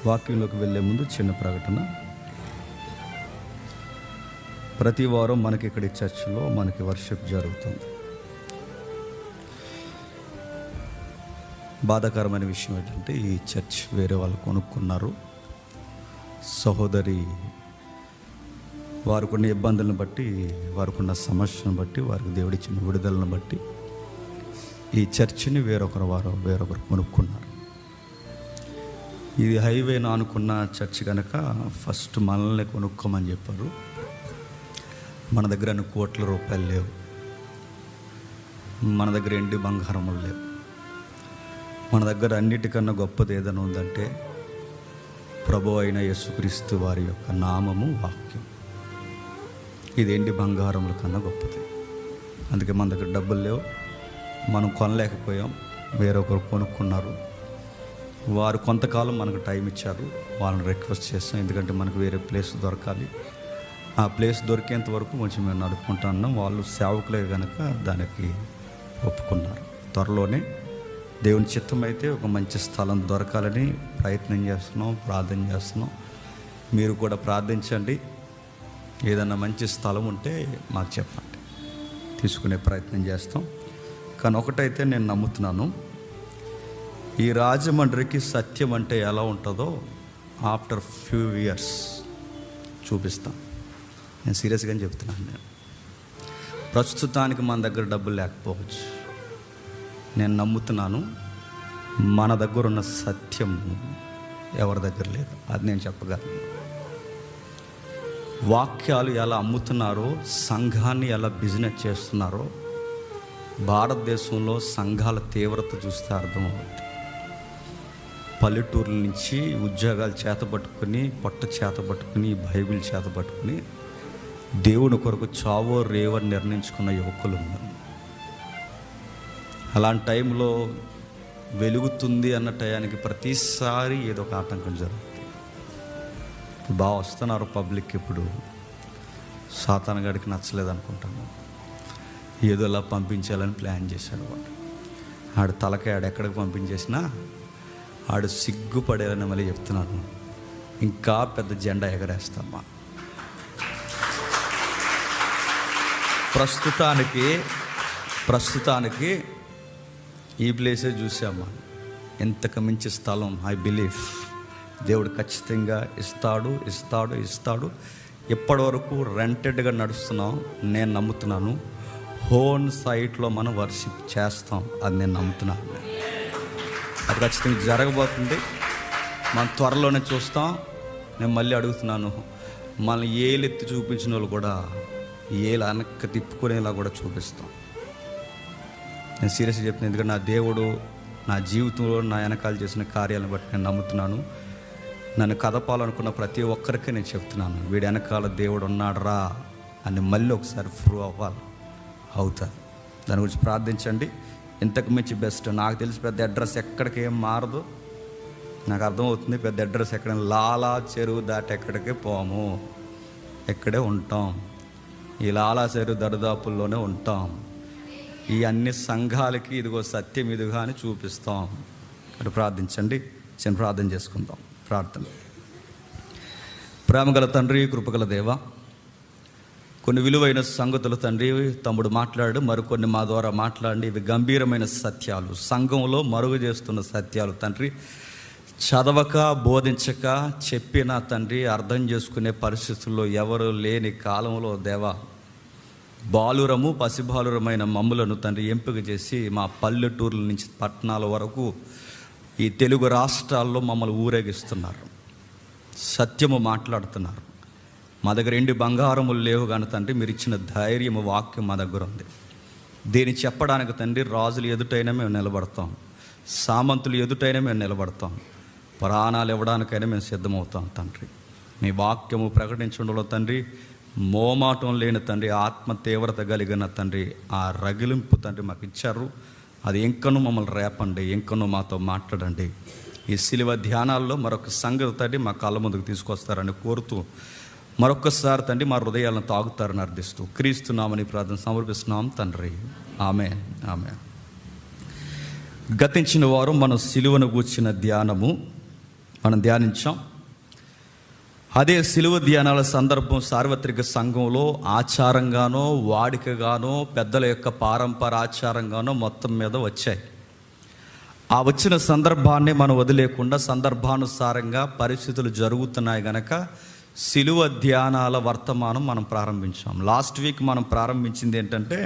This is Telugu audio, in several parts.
వాక్యంలోకి వెళ్ళే ముందు చిన్న ప్రకటన. ప్రతి వారం మనకి ఇక్కడ చర్చిలో మనకి వర్షిప్ జరుగుతుంది. బాధాకరమైన విషయం ఏంటంటే ఈ చర్చ్ వేరే వాళ్ళు కొనుక్కున్నారు. సహోదరి వారికున్న ఇబ్బందులను బట్టి, వారికున్న సమస్యను బట్టి, వారికి దేవుడిచ్చిన విడుదలను బట్టి ఈ చర్చిని వేరొకరు కొనుక్కున్నారు. ఇది హైవేను ఆనుకున్న చర్చ్ కనుక ఫస్ట్ మనల్ని కొనుక్కోమని చెప్పారు. మన దగ్గర అన్ని కోట్ల రూపాయలు లేవు, మన దగ్గర ఎండి బంగారములు లేవు. మన దగ్గర అన్నిటికన్నా గొప్పది ఏదైనా ఉందంటే ప్రభు అయిన యేసుక్రీస్తు వారి యొక్క నామము, వాక్యం. ఇది ఎండి బంగారముల కన్నా గొప్పది. అందుకే మన దగ్గర డబ్బులు లేవు, మనం కొనలేకపోయాం, వేరొకరు కొనుక్కున్నారు. వారు కొంతకాలం మనకు టైం ఇచ్చారు, వాళ్ళని రిక్వెస్ట్ చేస్తాం. ఎందుకంటే మనకు వేరే ప్లేస్ దొరకాలి. ఆ ప్లేస్ దొరికేంత వరకు కొంచెం మేము నడుపుకుంటా ఉన్నాం. వాళ్ళు సేవకులే కనుక దానికి ఒప్పుకున్నారు. త్వరలోనే దేవుని చిత్తం అయితే ఒక మంచి స్థలం దొరకాలని ప్రయత్నం చేస్తున్నాం, ప్రార్థన చేస్తున్నాం. మీరు కూడా ప్రార్థించండి. ఏదన్నా మంచి స్థలం ఉంటే మాకు చెప్పండి, తీసుకునే ప్రయత్నం చేస్తాం. కానీ ఒకటైతే నేను నమ్ముతున్నాను, ఈ రాజమండ్రికి సత్యం అంటే ఎలా ఉంటుందో ఆఫ్టర్ ఫ్యూ ఇయర్స్ చూపిస్తాను. నేను సీరియస్గానే చెప్తున్నాను. ప్రస్తుతానికి మన దగ్గర డబ్బులు లేకపోవచ్చు. నేను నమ్ముతున్నాను మన దగ్గర ఉన్న సత్యం ఎవరి దగ్గర లేదు. అది నేను చెప్పగలను. వాక్యాలు ఎలా అమ్ముతున్నారో, సంఘాన్ని ఎలా బిజినెస్ చేస్తున్నారో భారతదేశంలో సంఘాల తీవ్రత చూస్తే అర్థమవుతుంది. పల్లెటూర్ల నుంచి ఉద్యోగాలు చేతబట్టుకుని, పొట్ట చేతబట్టుకుని, బైబిల్ చేతబట్టుకుని దేవుని కొరకు చావో రేవని నిర్ణయించుకున్న యువకులు ఉన్నారు. అలాంటి టైంలో వెలుగుతుంది అన్న టయానికి ప్రతిసారి ఏదో ఒక ఆటంకం జరుగుతుంది. బాగా వస్తున్నారు పబ్లిక్. ఇప్పుడు సాతాను గడికి నచ్చలేదు అనుకుంటాను, ఏదో అలా పంపించాలని ప్లాన్ చేశాడు వాడు. ఆడు తలకాయ ఎక్కడికి పంపించేసినా ఆడు సిగ్గుపడేలని మళ్ళీ చెప్తున్నాను, ఇంకా పెద్ద జెండా ఎగరేస్తామా. ప్రస్తుతానికి ఈ ప్లేసే చూసామా. ఎంతకు మించి స్థలం ఐ బిలీవ్ దేవుడు ఖచ్చితంగా ఇస్తాడు. ఇప్పటి వరకు రెంటెడ్గా నడుస్తున్నాం. నేను నమ్ముతున్నాను హోన్ సైట్లో మనం వర్షిప్ చేస్తాం. అది నేను నమ్ముతున్నాను. అది ఖచ్చితంగా జరగబోతుంది. మనం త్వరలోనే చూస్తాం. నేను మళ్ళీ అడుగుతున్నాను, మన ఏలెత్తి చూపించిన వాళ్ళు కూడా ఏలు వెనక్కి తిప్పుకునేలా కూడా చూపిస్తాం. నేను సీరియస్గా చెప్తున్నాను. ఎందుకంటే నా దేవుడు నా జీవితంలో నా వెనకాల చేసిన కార్యాలను బట్టి నేను నమ్ముతున్నాను. నన్ను కదపాలనుకున్న ప్రతి ఒక్కరికి నేను చెప్తున్నాను, వీడి వెనకాల దేవుడు ఉన్నాడు రా అని మళ్ళీ ఒకసారి ప్రూవ్ అవుతారు. దాని గురించి ప్రార్థించండి. ఇంతకు మించి బెస్ట్. నాకు తెలిసి పెద్ద అడ్రస్ ఎక్కడికి ఏం మారదు. నాకు అర్థమవుతుంది పెద్ద అడ్రస్ ఎక్కడ, లాలా చెరువు దాటి ఎక్కడికి పోము, ఎక్కడే ఉంటాం. ఈ లాలా చెరువు దరిదాపుల్లోనే ఉంటాం. ఈ అన్ని సంఘాలకి ఇదిగో సత్యం ఇదిగా అని చూపిస్తాం. అటు ప్రార్థించండి. చిన్న ప్రార్థన చేసుకుందాం. ప్రార్థన. ప్రేమగల తండ్రి, కృపగల దేవ, కొన్ని విలువైన సంగతులు తండ్రి తమ్ముడు మాట్లాడు, మరికొన్ని మా ద్వారా మాట్లాడి. ఇవి గంభీరమైన సత్యాలు, సంఘంలో మరుగు చేస్తున్న సత్యాలు తండ్రి. చదవక, బోధించక, చెప్పిన తండ్రి అర్థం చేసుకునే పరిస్థితుల్లో ఎవరు లేని కాలంలో దేవా, బాలురము పసిబాలురమైన మమ్ములను తండ్రి ఎంపిక చేసి మా పల్లెటూర్ల నుంచి పట్టణాల వరకు ఈ తెలుగు రాష్ట్రాల్లో మమ్మల్ని ఊరేగిస్తున్నారు. సత్యము మాట్లాడుతున్నారు. మా దగ్గర ఎండి బంగారములు లేవు కానీ తండ్రి మీరు ఇచ్చిన ధైర్యము, వాక్యం మా దగ్గర ఉంది. దీన్ని చెప్పడానికి తండ్రి రాజులు ఎదుటైనా మేము నిలబడతాం, సామంతులు ఎదుటైనా మేము నిలబడతాం, ప్రాణాలు ఇవ్వడానికైనా మేము సిద్ధమవుతాం తండ్రి. మీ వాక్యము ప్రకటించడంలో తండ్రి మోమాటం లేని తండ్రి, ఆత్మ తీవ్రత కలిగిన తండ్రి ఆ రగిలింపు తండ్రి మాకు ఇచ్చారు. అది ఇంకనూ మమ్మల్ని రేపండి, ఇంకనూ మాతో మాట్లాడండి. ఈ శిలువ ధ్యానాల్లో మరొక సంగతి తండ్రి మా కళ్ళ ముందుకు తీసుకొస్తారని కోరుతూ మరొక్కసారి తండ్రి మా హృదయాలను తాగుతారని అర్థిస్తూ క్రీస్తు నామని ప్రార్థన సమర్పిస్తున్నాం తండ్రి. ఆమేన్. గతించిన వారం మనం సిలువను గూర్చిన ధ్యానము మనం ధ్యానించాం. అదే సిలువ ధ్యానాల సందర్భం సార్వత్రిక సంఘంలో ఆచారంగానో వాడికగానో పెద్దల యొక్క ఆచారంగానో మొత్తం మీద వచ్చాయి. ఆ వచ్చిన సందర్భాన్ని మనం వదిలేకుండా సందర్భానుసారంగా పరిస్థితులు జరుగుతున్నాయి గనక సిలువ ధ్యానాల వర్తమానం మనం ప్రారంభించాం. లాస్ట్ వీక్ మనం ప్రారంభించింది ఏంటంటే,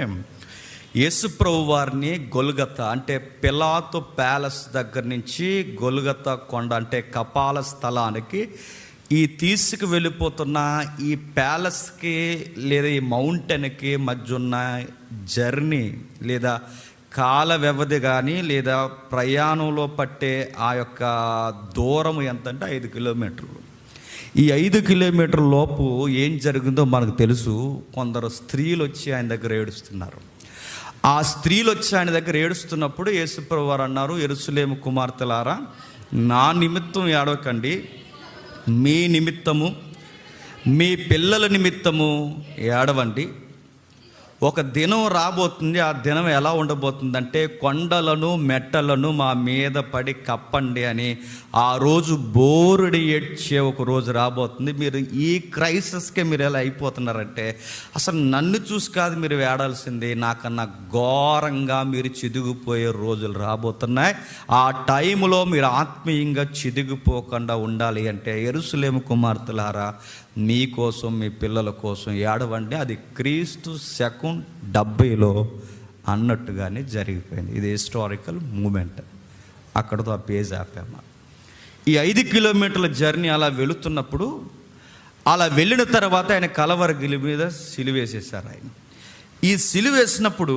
యేసుప్రభు వారిని గొల్గొతా అంటే పిలాతు ప్యాలెస్ దగ్గర నుంచి గొల్గొతా కొండ అంటే కపాల స్థలానికి ఈ తీసుకు వెళ్ళిపోతున్న ఈ ప్యాలెస్కి లేదా ఈ మౌంటైన్కి మధ్య ఉన్న జర్నీ లేదా కాల వ్యవధి కానీ లేదా ప్రయాణంలో పట్టే ఆ యొక్క దూరం ఎంత అంటే 5 కిలోమీటర్లు. ఈ 5 కిలోమీటర్ల లోపు ఏం జరిగిందో మనకు తెలుసు. కొందరు స్త్రీలు వచ్చి ఆయన దగ్గర ఏడుస్తున్నారు. ఆ స్త్రీలు వచ్చి ఆయన దగ్గర ఏడుస్తున్నప్పుడు యేసుప్రభు వారు అన్నారు, యెరూషలేము కుమార్తెలారా, నా నిమిత్తం ఏడవకండి, మీ నిమిత్తము మీ పిల్లల నిమిత్తము ఏడవండి. ఒక దినం రాబోతుంది. ఆ దినం ఎలా ఉండబోతుందంటే, కొండలను మెట్టలను మా మీద పడి కప్పండి అని ఆ రోజు బోరుడి ఏడ్చే ఒక రోజు రాబోతుంది. మీరు ఈ క్రైసిస్కే మీరు ఎలా అయిపోతున్నారంటే, అసలు నన్ను చూసి కాదు మీరు వేడాల్సింది, నాకన్నా ఘోరంగా మీరు చిదిగిపోయే రోజులు రాబోతున్నాయి. ఆ టైంలో మీరు ఆత్మీయంగా చిదిగిపోకుండా ఉండాలి అంటే, యెరూషలేము కుమార్తెలారా, మీకోసం మీ పిల్లల కోసం ఏడవండి. అది క్రీస్తు శకం 70లో అన్నట్టుగానే జరిగిపోయింది. ఇది హిస్టారికల్ మూమెంట్. అక్కడతో ఆ పేజ్ ఆపాము. ఈ 5 కిలోమీటర్ల జర్నీ అలా వెళుతున్నప్పుడు, అలా వెళ్ళిన తర్వాత ఆయన కలవరగిలి మీద సిలువేసేశారు. ఆయన ఈ సిలువేసినప్పుడు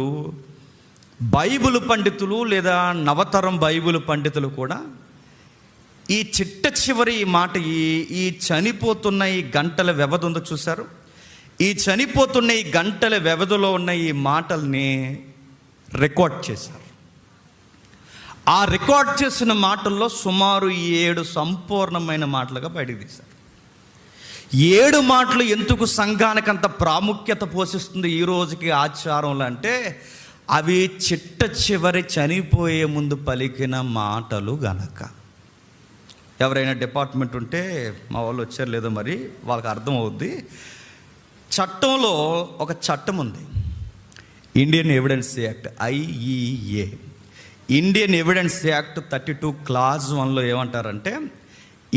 బైబిల్ పండితులు లేదా నవతరం బైబిల్ పండితులు కూడా ఈ చిట్ట చివరి ఈ మాట, ఈ చనిపోతున్న ఈ గంటల వ్యవధి ఉందో చూశారు. ఈ చనిపోతున్న ఈ గంటల వ్యవధిలో ఉన్న ఈ మాటల్ని రికార్డ్ చేశారు. ఆ రికార్డ్ చేసిన మాటల్లో సుమారు 7 సంపూర్ణమైన మాటలుగా బయటకు తీశారు. 7 మాటలు ఎందుకు సంఘానికి అంత ప్రాముఖ్యత పోషిస్తుంది ఈ రోజుకి ఆచారంలో అంటే, అవి చిట్ట చివరి చనిపోయే ముందు పలికిన మాటలు గనక. ఎవరైనా డిపార్ట్మెంట్ ఉంటే, మా వాళ్ళు వచ్చారు లేదో మరి వాళ్ళకి అర్థమవుద్ది. చట్టంలో ఒక చట్టం ఉంది, Indian evidence act, IEA. Indian evidence act 32 clause 1లో ఏమంటారంటే,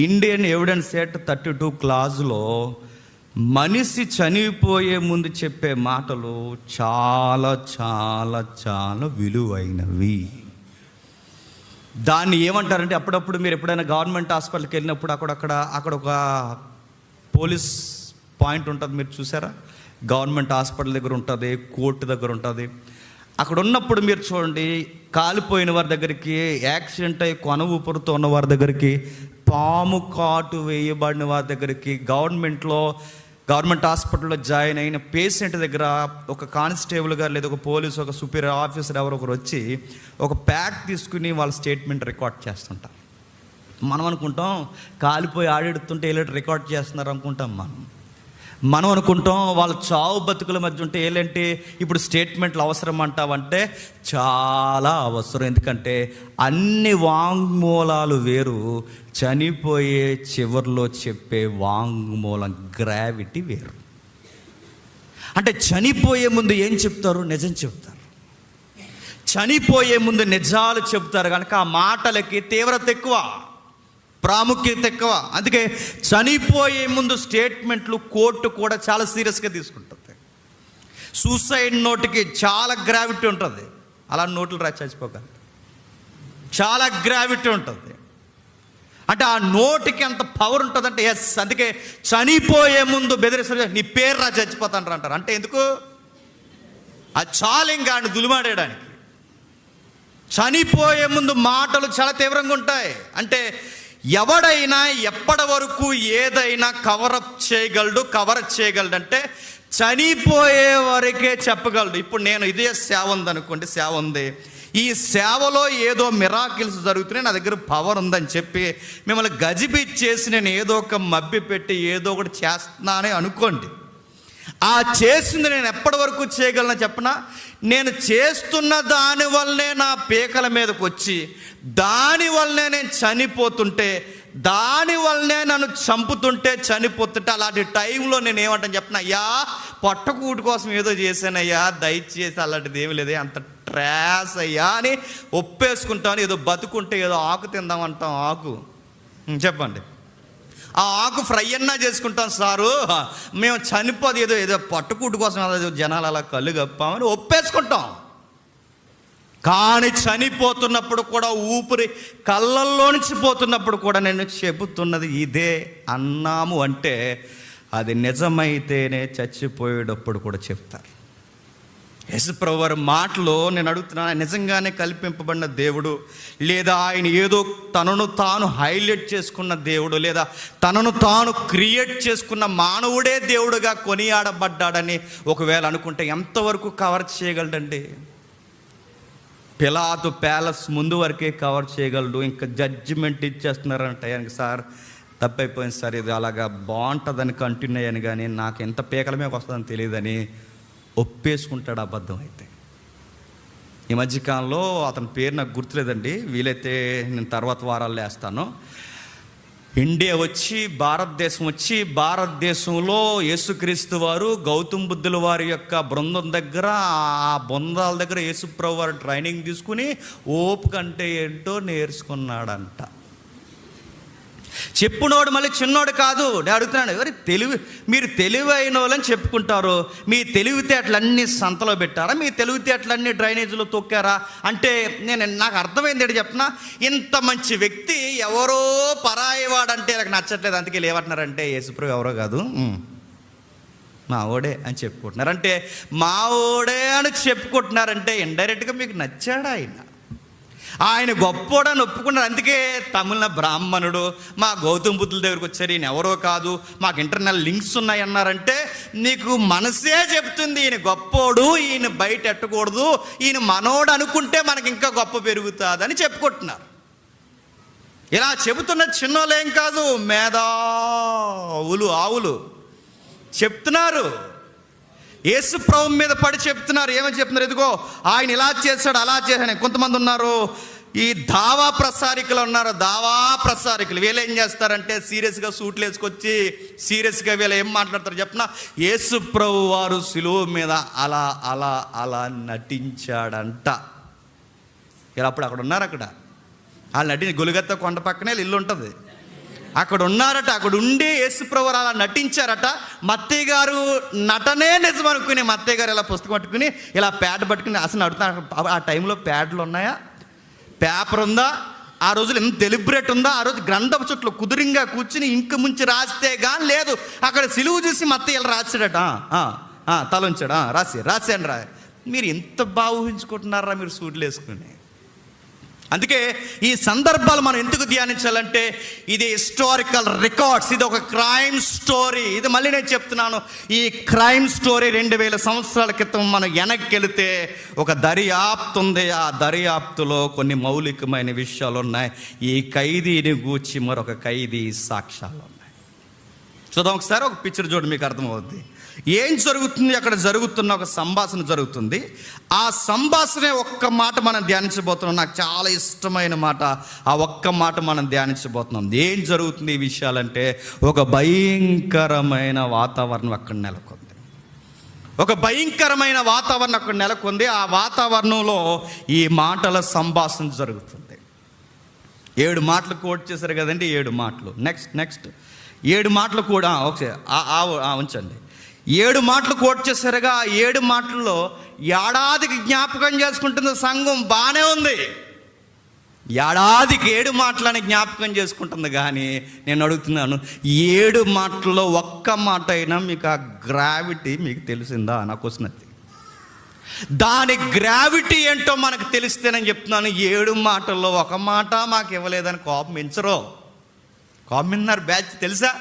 ఇండియన్ ఎవిడెన్స్ యాక్ట్ 32 క్లాజ్లో మనిషి చనిపోయే ముందు చెప్పే మాటలు చాలా చాలా చాలా విలువైనవి. దాన్ని ఏమంటారంటే, అప్పుడప్పుడు మీరు ఎప్పుడైనా గవర్నమెంట్ హాస్పిటల్కి వెళ్ళినప్పుడు అక్కడ ఒక పోలీస్ పాయింట్ ఉంటుంది, మీరు చూసారా? గవర్నమెంట్ హాస్పిటల్ దగ్గర ఉంటుంది, కోర్టు దగ్గర ఉంటుంది. అక్కడ ఉన్నప్పుడు మీరు చూడండి, కాలిపోయిన వారి దగ్గరికి, యాక్సిడెంట్ అయ్యి కొన ఊపిరితో ఉన్న వారి దగ్గరికి, పాము కాటు వేయబడిన వారి దగ్గరికి, గవర్నమెంట్ హాస్పిటల్లో జాయిన్ అయిన పేషెంట్ దగ్గర ఒక కానిస్టేబుల్ గారు లేదా ఒక పోలీసు, ఒక సుపీరియర్ ఆఫీసర్ ఎవరో ఒకరు వచ్చి ఒక ప్యాక్ తీసుకుని వాళ్ళ స్టేట్మెంట్ రికార్డ్ చేస్తుంటారు. మనం అనుకుంటాం కాలిపోయి ఆడెడుతుంటే ఏలేంటి రికార్డ్ చేస్తున్నారు అనుకుంటాం. మనం అనుకుంటాం వాళ్ళ చావు బతుకుల మధ్య ఉంటే ఏలేంటి ఇప్పుడు స్టేట్మెంట్లు అవసరం అంటావంటే చాలా అవసరం. ఎందుకంటే అన్ని వాంగ్మూలాలు వేరు, చనిపోయే చివరిలో చెప్పే వాంగ్మూలం గ్రావిటీ వేరు. అంటే చనిపోయే ముందు ఏం చెప్తారు? నిజం చెప్తారు. చనిపోయే ముందు నిజాలు చెప్తారు కనుక ఆ మాటలకి తీవ్రత ఎక్కువ, ప్రాముఖ్యత ఎక్కువ. అందుకే చనిపోయే ముందు స్టేట్మెంట్లు కోర్టు కూడా చాలా సీరియస్గా తీసుకుంటుంది. సూసైడ్ నోటుకి చాలా గ్రావిటీ ఉంటుంది. అలా నోట్లు రాసి చచ్చిపోగలరు, చాలా గ్రావిటీ ఉంటుంది. అంటే ఆ నోటికి అంత పవర్ ఉంటుందంటే ఎస్. అందుకే చనిపోయే ముందు బెదిరిస్తారు, నీ పేరు రా చచ్చిపోతాంటారు అంటారు. అంటే ఎందుకు? అది చాలు ఇంకా ఆయన దులిమాడేయడానికి. చనిపోయే ముందు మాటలు చాలా తీవ్రంగా ఉంటాయి. అంటే ఎవడైనా ఎప్పటి వరకు ఏదైనా కవరప్ చేయగలడు అంటే చనిపోయే వరకే చెప్పగలడు. ఇప్పుడు నేను ఇదే సేవ ఉందనుకోండి, సేవ ఉంది, ఈ సేవలో ఏదో మిరాకిల్స్ జరుగుతున్నాయి, నా దగ్గర పవర్ ఉందని చెప్పి మిమ్మల్ని గజిబిచ్చేసి నేను ఏదో ఒక మభ్య పెట్టి ఏదో ఒకటి చేస్తున్నానే అనుకోండి. ఆ చేసింది నేను ఎప్పటి వరకు చేయగలను చెప్పనా? నేను చేస్తున్న దానివల్లనే నా పీకల మీదకి వచ్చి దానివల్లనే నేను చనిపోతుంటే దానివల్లనే నన్ను చంపుతుంటే, చనిపోతుంటే, అలాంటి టైంలో నేను ఏమంటాను చెప్పిన, అయ్యా పొట్టకూటి కోసం ఏదో చేశానయ్యా, దయచేసి అలాంటిది ఏమి లేదే, అంత ట్రాస్ అయ్యా అని ఒప్పేసుకుంటాను. ఏదో బతుకుంటే ఏదో ఆకు తిందామంటాం, ఆకు చెప్పండి, ఆ ఆకు ఫ్రై అన్నా చేసుకుంటాం సారు, మేము చనిపోదు ఏదో ఏదో పట్టుకూటు కోసం ఏదో జనాలు అలా కళ్ళు కప్పామని ఒప్పేసుకుంటాం. కానీ చనిపోతున్నప్పుడు కూడా, ఊపిరి కళ్ళల్లో నుంచి పోతున్నప్పుడు కూడా నేను చెబుతున్నది ఇదే అన్నాము అంటే అది నిజమైతేనే చచ్చిపోయేటప్పుడు కూడా చెప్తారు. యేసుప్రభు వారి మాటలో నేను అడుగుతున్నాను, నిజంగానే కల్పింపబడిన దేవుడు, లేదా ఆయన ఏదో తనను తాను హైలైట్ చేసుకున్న దేవుడు, లేదా తనను తాను క్రియేట్ చేసుకున్న మానవుడే దేవుడుగా కొనియాడబడ్డాడని ఒకవేళ అనుకుంటే ఎంతవరకు కవర్ చేయగలడండి? పిలాతు ప్యాలెస్ ముందు వరకే కవర్ చేయగలడు, ఇంకా జడ్జిమెంట్ ఇచ్చేస్తున్నారంట ఆయనకి, సార్ తప్పైపోయింది సార్, ఇది అలాగా బాగుంటుందని కంటిన్యూ అయ్యాను, కానీ నాకు ఎంత పీకల మీద వస్తుందని తెలియదని ఒప్పేసుకుంటాడు అబద్ధం. అయితే ఈ మధ్యకాలంలో అతని పేరు నాకు గుర్తులేదండి, వీలైతే నేను తర్వాత వారాల్లో వేస్తాను. ఇండియా వచ్చి భారతదేశంలో యేసుక్రీస్తు వారు గౌతమ్ బుద్ధుల వారి యొక్క బృందం దగ్గర, ఆ బృందాల దగ్గర యేసుప్రభు వారు ట్రైనింగ్ తీసుకుని ఓపిక అంటే ఏంటో నేర్చుకున్నాడంట. చెప్పునోడు మళ్ళీ చిన్నోడు కాదు. నేను అడుగుతున్నాను, ఎవరి మీరు తెలివైన వాళ్ళని చెప్పుకుంటారు, మీ తెలివితేటలన్నీ సంతలో పెట్టారా, మీ తెలివితేటలన్నీ డ్రైనేజీలో తొక్కారా అంటే నాకు అర్థమైంది ఏంటి చెప్పిన, ఇంత మంచి వ్యక్తి ఎవరో పరాయివాడంటే నాకు నచ్చట్లేదు, అందుకే లేవంటున్నారంటే యేసుప్రభు ఎవరో కాదు మా ఓడే అని చెప్పుకుంటున్నారంటే, మా ఓడే అని చెప్పుకుంటున్నారంటే ఇండైరెక్ట్గా మీకు నచ్చాడా ఆయన గొప్పోడని ఒప్పుకున్నారు. అందుకే తమిళ బ్రాహ్మణుడు మా గౌతమ్ బుద్ధుల దగ్గరికి వచ్చారు, ఈయన ఎవరో కాదు, మాకు ఇంటర్నల్ లింక్స్ ఉన్నాయి అన్నారంటే నీకు మనసే చెప్తుంది ఈయన గొప్పోడు, ఈయన బయట ఎట్టకూడదు, ఈయన మనోడు అనుకుంటే మనకి ఇంకా గొప్ప పెరుగుతుందని చెప్పుకుంటున్నారు. ఇలా చెబుతున్న చిన్నోళ్ళేం కాదు, ఆవులు చెప్తున్నారు, యేసు ప్రభు మీద పడి చెప్తున్నారు. ఏమని చెప్తున్నారు? ఇదిగో ఆయన ఇలా చేశాడు, అలా చేశాడు. కొంతమంది ఉన్నారు, ఈ దావా ప్రసారికులు ఉన్నారు, వీళ్ళు ఏం చేస్తారంటే సీరియస్గా సూట్లు వేసుకొచ్చి సీరియస్గా వీళ్ళు ఏం మాట్లాడతారు చెప్పిన, యేసు ప్రభు వారు సిలువ మీద అలా అలా అలా నటించాడంట. ఇలా అప్పుడు అక్కడ ఉన్నారు, అక్కడ వాళ్ళు నటించి గొలుగత్త కొండ పక్కనే ఇల్లు ఉంటుంది, అక్కడ ఉన్నారట. అక్కడ ఉండి యేసుప్రభు అలా నటించారట. మత్తయ్య గారు నటనే నిజం అనుకుని మత్తయ్య గారు ఇలా పుస్తకం పట్టుకుని ఇలా ప్యాడ్ పట్టుకుని అసలు అడుగుతున్నారు, ఆ టైంలో ప్యాడ్లు ఉన్నాయా, పేపర్ ఉందా, ఆ రోజులు ఎంత డెలిబరేట్ ఉందా, ఆ రోజు గ్రంథపు చుట్టూ కుదురింగా కూర్చుని ఇంక ముంచి రాస్తే కానీ లేదు. అక్కడ సిలువు చూసి మత్తయ్య ఇలా రాశాడట, తల ఉంచాడు, రాశాను రా. మీరు ఎంత బాగా ఊహించుకుంటున్నారా మీరు సూట్లు వేసుకుని. అందుకే ఈ సందర్భాలు మనం ఎందుకు ధ్యానించాలంటే ఇది హిస్టారికల్ రికార్డ్స్, ఇది ఒక క్రైమ్ స్టోరీ. ఇది మళ్ళీ నేను చెప్తున్నాను, ఈ క్రైమ్ స్టోరీ 2000 సంవత్సరాల క్రితం మనం వెనక్కి వెళితే ఒక దర్యాప్తు ఉంది. ఆ దర్యాప్తులో కొన్ని మౌలికమైన విషయాలు ఉన్నాయి. ఈ ఖైదీని గూర్చి మరొక ఖైదీ సాక్ష్యాలు ఉన్నాయి. చూద్దాం ఒకసారి, ఒక పిక్చర్ చూడండి, మీకు అర్థమవుద్ది ఏం జరుగుతుంది. అక్కడ జరుగుతున్న ఒక సంభాషణ జరుగుతుంది. ఆ సంభాషణ ఒక్క మాట మనం ధ్యానించబోతున్నాం. నాకు చాలా ఇష్టమైన మాట, ఆ ఒక్క మాట మనం ధ్యానించబోతున్నాం. ఏం జరుగుతుంది ఈ విషయాలంటే, ఒక భయంకరమైన వాతావరణం అక్కడ నెలకొంది. ఒక భయంకరమైన వాతావరణం అక్కడ నెలకొంది. ఆ వాతావరణంలో ఈ మాటల సంభాషణ జరుగుతుంది. 7 మాటలు కోట్ చేశారు కదండి, 7 మాటలు. నెక్స్ట్ 7 మాటలు కూడా ఒకసారి ఉంచండి. 7 మాటలు కోట్ చేశారుగా. 7 మాటల్లో ఏడాదికి జ్ఞాపకం చేసుకుంటుంది సంఘం, బాగానే ఉంది. ఏడాదికి 7 మాటలని జ్ఞాపకం చేసుకుంటుంది. కానీ నేను అడుగుతున్నాను, 7 మాటల్లో ఒక్క మాట అయినా మీకు ఆ గ్రావిటీ మీకు తెలిసిందా? నా క్వశ్చన్ అది. దాని గ్రావిటీ ఏంటో మనకు తెలిస్తేనని చెప్తున్నాను. 7 మాటల్లో ఒక మాట మాకు ఇవ్వలేదని కోపమిన్నారు బ్యాచ్ తెలుసా?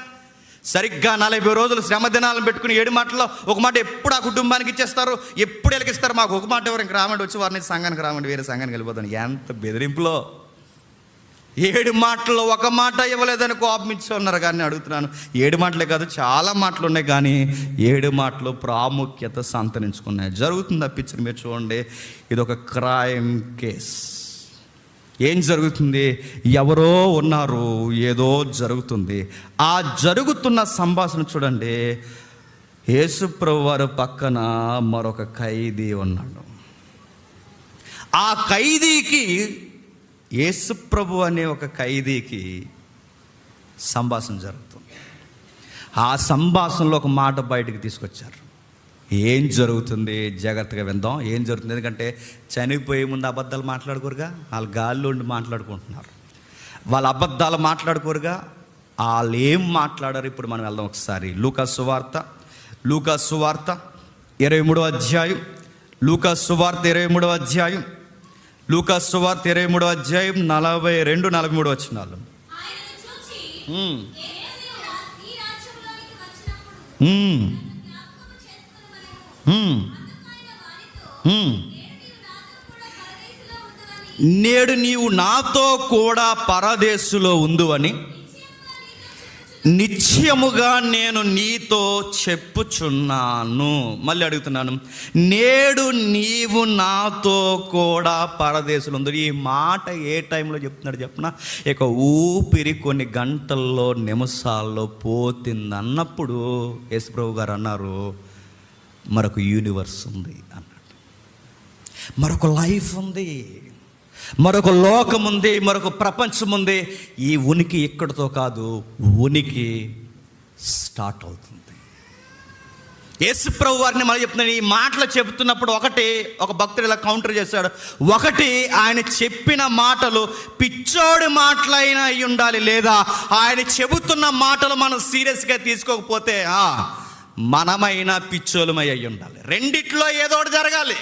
సరిగ్గా 40 రోజులు శ్రమ దినాలను పెట్టుకుని 7 మాటల్లో ఒక మాట ఎప్పుడు ఆ కుటుంబానికి ఇచ్చేస్తారు, ఎప్పుడు ఎలకిస్తారు. మాకు ఒక మాట ఎవరు ఇంక రామండి, వచ్చి వారిని సంఘానికి రామండి, వేరే సంఘానికి వెళ్ళిపోతాను. ఎంత బెదిరింపులో! 7 మాటల్లో ఒక మాట ఇవ్వలేదని కోపమిచ్చి ఉన్నారు. కానీ అడుగుతున్నాను, 7 మాటలే కాదు, చాలా మాటలు ఉన్నాయి. కానీ 7 మాటలు ప్రాముఖ్యత సంతరించుకున్నాయి. జరుగుతుంది ఆ పిక్చర్ మీరు చూడండి. ఇది ఒక క్రైమ్ కేస్. ఏం జరుగుతుంది? ఎవరో ఉన్నారు, ఏదో జరుగుతుంది. ఆ జరుగుతున్న సంభాషణ చూడండి. యేసుప్రభు వారి పక్కన మరొక ఖైదీ ఉన్నాడు. ఆ ఖైదీకి, యేసుప్రభు అనే ఒక ఖైదీకి సంభాషణ జరుగుతుంది. ఆ సంభాషణలో ఒక మాట బయటికి తీసుకొచ్చారు. ఏం జరుగుతుంది జాగ్రత్తగా విందాం. ఏం జరుగుతుంది? ఎందుకంటే చనిపోయే ముందు అబద్ధాలు మాట్లాడుకోరుగా, వాళ్ళు గాల్లో ఉండి మాట్లాడుకుంటున్నారు. వాళ్ళ అబద్ధాలు మాట్లాడుకోరుగా, వాళ్ళు ఏం మాట్లాడారు ఇప్పుడు మనం వెళ్దాం ఒకసారి. లూకా సువార్త 23వ అధ్యాయం, లూకా సువార్త 23వ అధ్యాయం, లూకా సువార్త 23వ అధ్యాయం 42-43 వచనాలు. నేడు నీవు నాతో కూడా పరదేశులో ఉందువని నిశ్చయముగా నేను నీతో చెప్పుచున్నాను. మళ్ళీ అడుగుతున్నాను, నేడు నీవు నాతో కూడా పరదేశులు ఉండు. ఈ మాట ఏ టైంలో చెప్తున్నాడు చెప్పనా? ఇక ఊపిరి కొన్ని గంటల్లో నిమిషాల్లో పోతుంది అన్నప్పుడు యేసుప్రభు గారు అన్నారు, మరొక యూనివర్స్ ఉంది అన్నాడు. మరొక లైఫ్ ఉంది, మరొక లోకం ఉంది, మరొక ప్రపంచం ఉంది. ఈ ఉనికి ఇక్కడితో కాదు, ఉనికి స్టార్ట్ అవుతుంది. యేసుప్రభు వారిని మళ్ళీ చెప్తున్నాను. ఈ మాటలు చెబుతున్నప్పుడు ఒక భక్తుడు ఇలా కౌంటర్ చేశాడు. ఆయన చెప్పిన మాటలు పిచ్చోడి మాటలైనా అయి ఉండాలి, లేదా ఆయన చెబుతున్న మాటలు మనం సీరియస్గా తీసుకోకపోతే మనమైనా పిచ్చోలమై అయి ఉండాలి. రెండిట్లో ఏదో ఒకటి జరగాలి.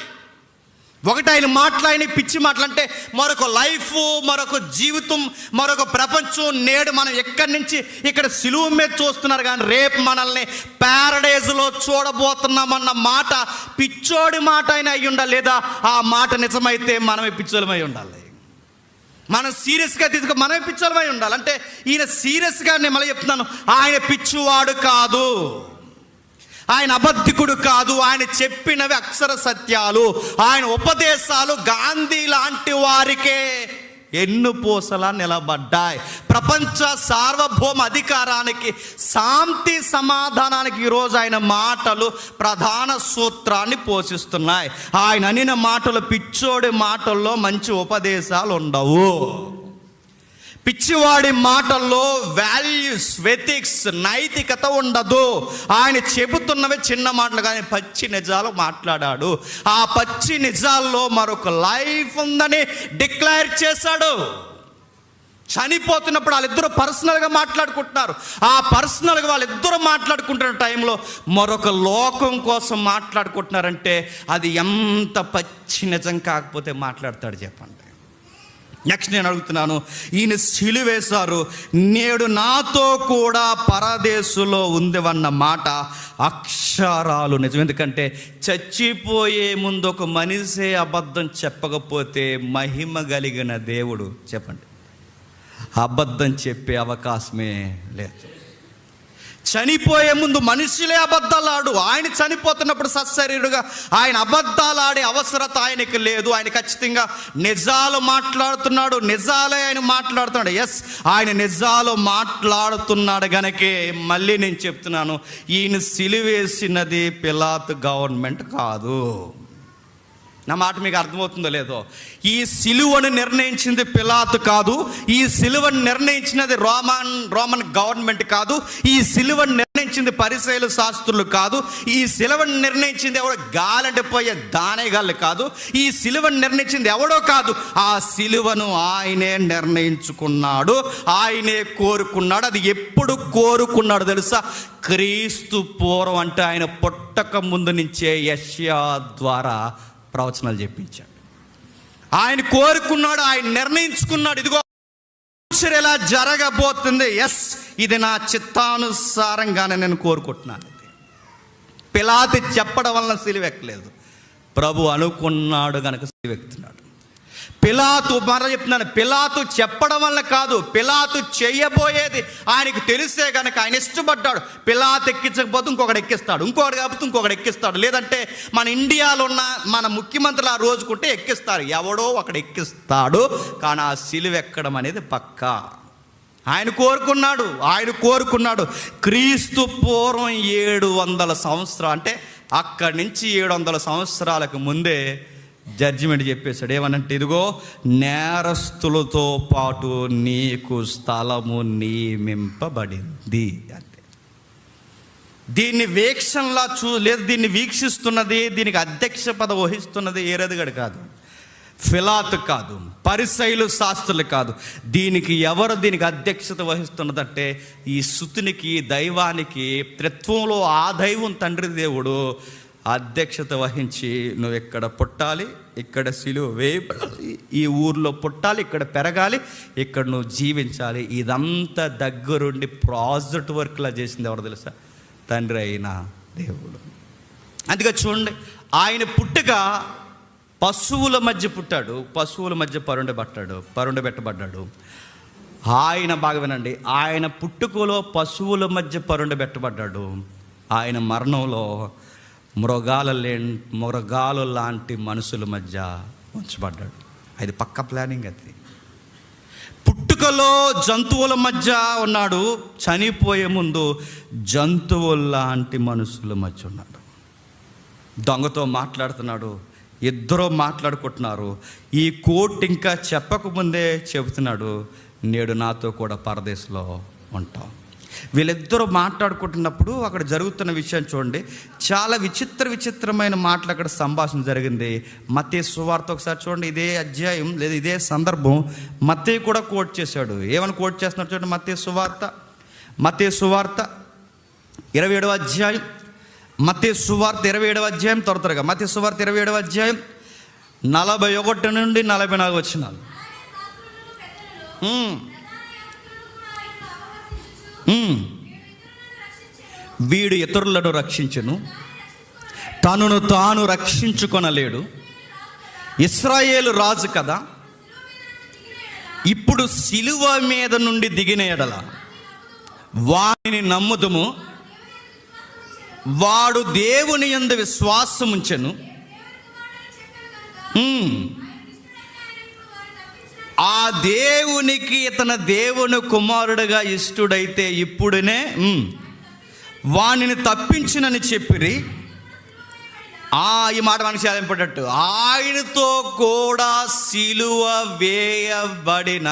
ఆయన మాటలైన పిచ్చి మాటలంటే మరొక లైఫ్, మరొక జీవితం, మరొక ప్రపంచం. నేడు మనం ఎక్కడి నుంచి ఇక్కడ సిలువ మీద చూస్తున్నారు, కానీ రేపు మనల్ని ప్యారడైజ్లో చూడబోతున్నామన్న మాట పిచ్చోడి మాట అయినా అయి ఉండాలి, లేదా ఆ మాట నిజమైతే మనమే పిచ్చోలమై ఉండాలి. మనం సీరియస్గా మనమే పిచ్చోలమై ఉండాలి. అంటే ఈయన సీరియస్గా, నేను మళ్ళీ చెప్తున్నాను, ఆయన పిచ్చివాడు కాదు, ఆయన అబద్ధికుడు కాదు. ఆయన చెప్పినవి అక్షర సత్యాలు. ఆయన ఉపదేశాలు గాంధీ లాంటి వారికే ఎన్నుపూసలా నిలబడ్డాయి. ప్రపంచ సార్వభౌమ అధికారానికి, శాంతి సమాధానానికి ఈరోజు ఆయన మాటలు ప్రధాన సూత్రాన్ని పోషిస్తున్నాయి. ఆయన అనిన మాటలు, పిచ్చోడి మాటల్లో మంచి ఉపదేశాలు ఉండవు. పిచ్చివాడి మాటల్లో వాల్యూస్, ఎథిక్స్, నైతికత ఉండదు. ఆయన చెబుతున్నవి చిన్న మాటలు కానీ పచ్చి నిజాలు మాట్లాడాడు. ఆ పచ్చి నిజాల్లో మరొక లైఫ్ ఉందని డిక్లేర్ చేశాడు. చనిపోతున్నప్పుడు వాళ్ళిద్దరూ పర్సనల్గా మాట్లాడుకుంటున్నారు. ఆ పర్సనల్గా వాళ్ళిద్దరూ మాట్లాడుకుంటున్న టైంలో మరొక లోకం కోసం మాట్లాడుకుంటున్నారంటే అది ఎంత పచ్చి నిజం కాకపోతే మాట్లాడతాడు చెప్పండి. నెక్స్ట్ నేను అడుగుతున్నాను, ఈయన సిలువేశారు, నేడు నాతో కూడా పరదేశులో ఉందివన్న మాట అక్షరాలు నిజం. ఎందుకంటే చచ్చిపోయే ముందు ఒక మనిషే అబద్ధం చెప్పకపోతే మహిమ కలిగిన దేవుడు చెప్పండి అబద్ధం చెప్పే అవకాశమే లేదు. చనిపోయే ముందు మనుషులే అబద్ధాలు ఆడు. ఆయన చనిపోతున్నప్పుడు సశరీరుగా ఆయన అబద్ధాలు ఆడే అవసరత ఆయనకి లేదు. ఆయన ఖచ్చితంగా నిజాలు మాట్లాడుతున్నాడు, నిజాలే ఆయన మాట్లాడుతున్నాడు. ఆయన నిజాలు మాట్లాడుతున్నాడు గనకే మళ్ళీ నేను చెప్తున్నాను, ఈయన సిలువేసినది పిలాతు గవర్నమెంట్ కాదు. నా మాట మీకు అర్థమవుతుందో లేదో? ఈ సిలువను నిర్ణయించింది పిలాతు కాదు, ఈ సిలువను నిర్ణయించినది రోమన్ గవర్నమెంట్ కాదు, ఈ సిలువను నిర్ణయించింది పరిసయ్యులు శాస్త్రులు కాదు, ఈ సిలువను నిర్ణయించింది ఎవడో గాలంటిపోయే దానేగాళ్ళు కాదు, ఈ సిలువను నిర్ణయించింది ఎవడో కాదు. ఆ సిలువను ఆయనే నిర్ణయించుకున్నాడు, ఆయనే కోరుకున్నాడు. అది ఎప్పుడు కోరుకున్నాడు తెలుసా? క్రీస్తు పూర్వం, అంటే ఆయన పుట్టక ముందు నుంచే యెషయా ద్వారా ప్రవచనాలు చెప్పించాడు. ఆయన కోరుకున్నాడు, ఆయన నిర్ణయించుకున్నాడు. ఇదిగో ఎలా జరగబోతుంది, ఇది నా చిత్తానుసారంగానే నేను కోరుకుంటున్నాను. పిలాతు చెప్పడం వలన సిలువెక్కలేదు, ప్రభు అనుకున్నాడు గనక సిలువెక్కుతున్నాడు. పిలాతు మరల చెప్తున్నాను, పిలాతు చెప్పడం వల్ల కాదు, పిలాతు చేయబోయేది ఆయనకు తెలిసే కనుక ఆయన ఇష్టపడ్డాడు. పిలాతు ఎక్కించకపోతే ఇంకొకటి ఎక్కిస్తాడు, ఇంకొకటి కాకపోతే ఇంకొకటి ఎక్కిస్తాడు. లేదంటే మన ఇండియాలో ఉన్న మన ముఖ్యమంత్రులు ఆ రోజుకుంటే ఎక్కిస్తారు, ఎవడో ఒకడు ఎక్కిస్తాడు. కానీ ఆ సిలువ ఎక్కడం అనేది పక్కా. ఆయన కోరుకున్నాడు. క్రీస్తు పూర్వం 700 సంవత్సరాలు, అంటే అక్కడి నుంచి 700 సంవత్సరాలకు ముందే జడ్జిమెంట్ చెప్పేశాడు. ఏమనంటే, ఇదిగో నేరస్తులతో పాటు నీకు స్థలము నియమింపబడింది అంటే. దీన్ని వీక్షణలా లేదు, దీన్ని వీక్షిస్తున్నది, దీనికి అధ్యక్ష పదవి వహిస్తున్నది ఏరదుగడు కాదు, పిలాతు కాదు, పరిసయ్యులు శాస్త్రులు కాదు. దీనికి అధ్యక్షత వహిస్తున్నదంటే ఈ స్తుతినికి, దైవానికి, త్రిత్వంలో ఆ దైవం తండ్రి దేవుడు అధ్యక్షత వహించి, నువ్వు ఇక్కడ పుట్టాలి, ఇక్కడ సిలువ వేయబడాలి, ఈ ఊర్లో పుట్టాలి, ఇక్కడ పెరగాలి, ఇక్కడ నువ్వు జీవించాలి. ఇదంతా దగ్గరుండి ప్రాజెక్ట్ వర్క్లా చేసింది ఎవరు తెలుసా? తండ్రి అయిన దేవుడు. అందుకే చూడండి, ఆయన పుట్టుక పశువుల మధ్య పుట్టాడు, పశువుల మధ్య పరుండబెట్టబడ్డాడు. ఆయన బాగా వినండి, ఆయన పుట్టుకలో పశువుల మధ్య పరుండబెట్టబడ్డాడు. ఆయన మరణంలో మృగాలు లాంటి మనుషుల మధ్య ఉంచబడ్డాడు. అది పక్క ప్లానింగ్. అది పుట్టుకలో జంతువుల మధ్య ఉన్నాడు, చనిపోయే ముందు జంతువుల లాంటి మనుషుల మధ్య ఉన్నాడు. దొంగతో మాట్లాడుతున్నాడు, ఇద్దరు మాట్లాడుకుంటున్నారు. ఈ కోర్టు ఇంకా చెప్పకముందే చెబుతున్నాడు, నేడు నాతో కూడా పరదేశంలో ఉంటాం. వీళ్ళిద్దరూ మాట్లాడుకుంటున్నప్పుడు అక్కడ జరుగుతున్న విషయం చూడండి. చాలా విచిత్రమైన మాటలు అక్కడ సంభాషణ జరిగింది. మత్తయి సువార్త ఒకసారి చూడండి, ఇదే అధ్యాయం లేదా ఇదే సందర్భం మత్తయి కూడా కోట్ చేశాడు. ఏమని కోట్ చేస్తున్నాడు చూడండి. మత్తయి సువార్త 27వ అధ్యాయం, మత్తయి సువార్త 27వ అధ్యాయం, త్వరగా మత్తయి సువార్త 27వ అధ్యాయం 41 నుండి 44 వచనాలు. వీడు ఇతరులను రక్షించును, తనను తాను రక్షించుకొనలేడు. ఇశ్రాయేలు రాజు కదా, ఇప్పుడు సిలువ మీద నుండి దిగిన ఎడల వాడిని నమ్ముదుము, వాడు దేవుని యందు విశ్వాసం ఉంచెను. ఆ దేవునికి ఇతను దేవుని కుమారుడుగా ఇష్టుడైతే ఇప్పుడునే వాణిని తప్పించునని చెప్పిరి. ఈ మాట మనకి చాలా ఇంపార్టెంట్. ఆయనతో కూడా సిలువ వేయబడిన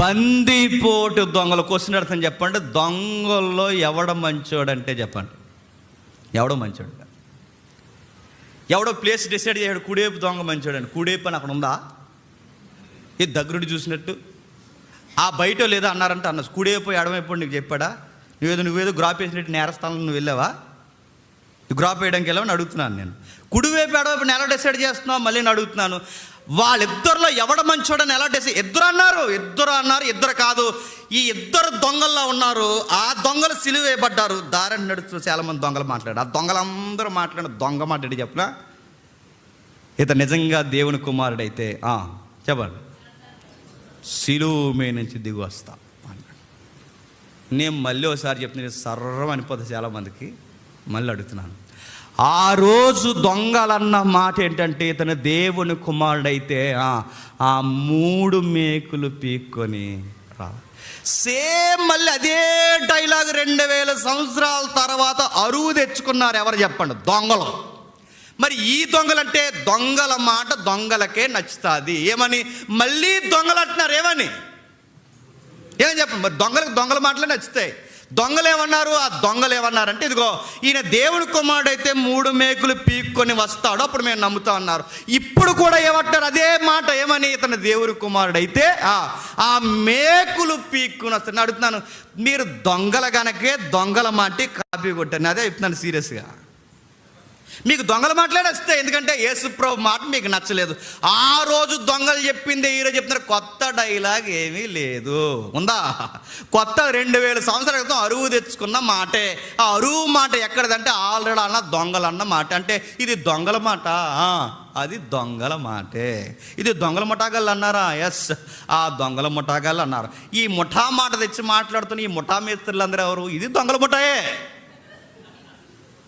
బందిపోటు దొంగల క్వశ్చన్ అర్థం చెప్పండి. దొంగల్లో ఎవడ మంచోడంటే చెప్పండి, ఎవడో మంచోడు. ఎవడో ప్లేస్ డిసైడ్ చేయడు, కుడివైపు దొంగ మంచోడండి. కుడివైపు అని అక్కడ ఉందా? ఇది దగ్గరుండి చూసినట్టు ఆ బయట లేదా అన్నారంటే అన్న కుడివైపు ఎడమైపు నీకు చెప్పాడా? నువ్వేదో గ్రాప్ వేసినట్టు నేరస్థానంలో నువ్వు వెళ్ళావా? గ్రాప్ వేయడానికి వెళ్ళావని అడుగుతున్నాను నేను. కుడివైపు ఎడవైపు ఎలా డిసైడ్ చేస్తున్నావు మళ్ళీ నేను అడుగుతున్నాను. వాళ్ళిద్దరిలో ఎవడ మంచోడని ఎలా డిసైడ్? ఇద్దరు అన్నారు, ఇద్దరు కాదు, ఈ ఇద్దరు దొంగల్లో ఉన్నారు. ఆ దొంగలు సిలువ వేయబడ్డారు. దారిని నడుస్తూ చాలామంది దొంగలు మాట్లాడారు. ఆ దొంగలందరూ మాట్లాడిన దొంగ మాట్లాడి చెప్పినా, ఇతను నిజంగా దేవుని కుమారుడైతే చెప్పండి, సిలువ మీద నుంచి దిగి వస్తా అన్నాడు. నేను మళ్ళీ ఒకసారి చెప్తున్నాను, సర్రం అనిపోతుంది చాలామందికి. మళ్ళీ అడుగుతున్నాను, ఆ రోజు దొంగలన్న మాట ఏంటంటే, ఇతను దేవుని కుమారుడైతే ఆ 3 మేకులు పీక్కొని రా. సేమ్ మళ్ళీ అదే డైలాగ్ 2000 సంవత్సరాల తర్వాత అరువు తెచ్చుకున్నారు. ఎవరు చెప్పండి? దొంగలు. మరి ఈ దొంగలంటే దొంగల మాట దొంగలకే నచ్చుతుంది. ఏమని మళ్ళీ దొంగలు అంటున్నారు? ఏమని చెప్పండి. మరి దొంగల మాటలే నచ్చుతాయి. దొంగలు ఏమన్నారంటే, ఇదిగో ఈయన దేవుని కుమారుడైతే 3 మేకులు పీక్కొని వస్తాడు, అప్పుడు మేము నమ్ముతా అన్నారు. ఇప్పుడు కూడా ఏమంటారు? అదే మాట. ఏమని? ఇతను దేవుని కుమారుడైతే ఆ మేకులు పీక్కుని వస్తాను. అడుగుతున్నాను, మీరు దొంగల కనుకే దొంగల మాట కాపీ కొట్టాను. అదే చెప్తున్నాను సీరియస్గా. మీకు దొంగల మాటలే నచ్చితే, ఎందుకంటే యేసుప్రభు మాట మీకు నచ్చలేదు. ఆ రోజు దొంగలు చెప్పింది ఈరోజు చెప్తున్నారు. కొత్త డైలాగ్ ఏమీ లేదు. ఉందా? కొత్త 2000 సంవత్సరాల క్రితం అరువు తెచ్చుకున్న మాటే. ఆ అరువు మాట ఎక్కడదంటే ఆల్రెడీ అన్న దొంగలు అన్న మాట. అంటే ఇది దొంగల మాట, అది దొంగల మాటే. ఇది దొంగల ముఠాగాళ్ళు అన్నారా? ఎస్, ఆ దొంగల ముఠాగాళ్ళు అన్నారు. ఈ ముఠా మాట తెచ్చి మాట్లాడుతున్న ఈ ముఠా మేస్త్రులందరూ ఎవరు? ఇది దొంగల ముఠాయే.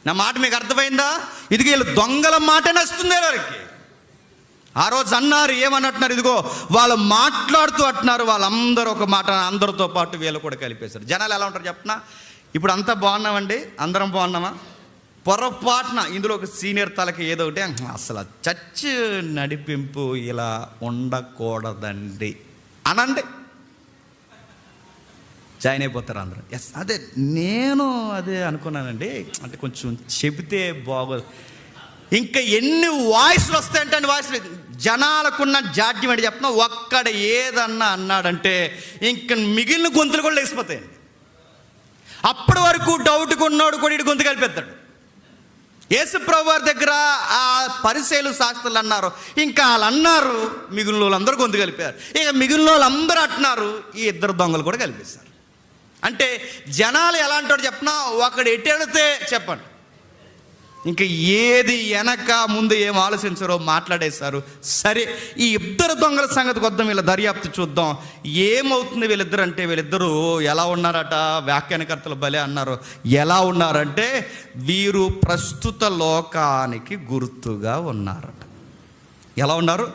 నా మాట మీకు అర్థమైందా? ఇది వీళ్ళు దొంగల మాట నచ్చుతుంది వారికి. ఆ రోజు అన్నారు, ఏమన్నట్టున్నారు? ఇదిగో వాళ్ళు మాట్లాడుతూ అంటున్నారు. వాళ్ళందరూ ఒక మాట, అందరితో పాటు వీళ్ళు కూడా కలిపేశారు. జనాలు ఎలా ఉంటారు చెప్పనా? ఇప్పుడు అంతా బాగున్నామండి, అందరం బాగున్నామా? పొరపాటున ఇందులో ఒక సీనియర్ తలకి ఏదో ఒకటి, అసలు చర్చ్ నడిపింపు ఇలా ఉండకూడదండి అనండి, జాయిన్ అయిపోతారు అందరూ. ఎస్, నేను అదే అనుకున్నానండి, అంటే కొంచెం చెబితే బాగోదు. ఇంకా ఎన్ని వాయిస్లు వస్తాయంటే అన్ని వాయిస్లు. జనాలకున్న జాడ్యం ఏంటి చెప్పిన, ఒక్కడ ఏదన్నా అన్నాడంటే ఇంక మిగిలిన గొంతులు కూడా లేచిపోతాయండి. అప్పటి వరకు డౌట్గా ఉన్నాడు కూడా ఇటు గొంతు కలిపేస్తాడు. యేసుప్రభు వారి దగ్గర ఆ పరిసయ్యులు శాస్త్రులు అన్నారు, ఇంకా వాళ్ళు అన్నారు, మిగిలిన వాళ్ళందరూ గొంతు కలిపారు. ఇక మిగిలిన వాళ్ళందరూ అంటున్నారు, ఈ ఇద్దరు దొంగలు కూడా కలిపేస్తారు. అంటే జనాలు ఎలా అంటాడు చెప్పినా, ఒకడు ఎటు వెళితే చెప్పండి, ఇంకా ఏది వెనక ముందు ఏం ఆలోచించారో మాట్లాడేశారు. సరే, ఈ ఇద్దరు దొంగల సంగతి వద్దాం, వీళ్ళ దర్యాప్తు చూద్దాం. ఏమవుతుంది వీళ్ళిద్దరు అంటే, వీళ్ళిద్దరూ ఎలా ఉన్నారట? వ్యాఖ్యానకర్తలు భలే అన్నారు. ఎలా ఉన్నారంటే, వీరు ప్రస్తుత లోకానికి గుర్తుగా ఉన్నారట. ఎలా ఉన్నారు?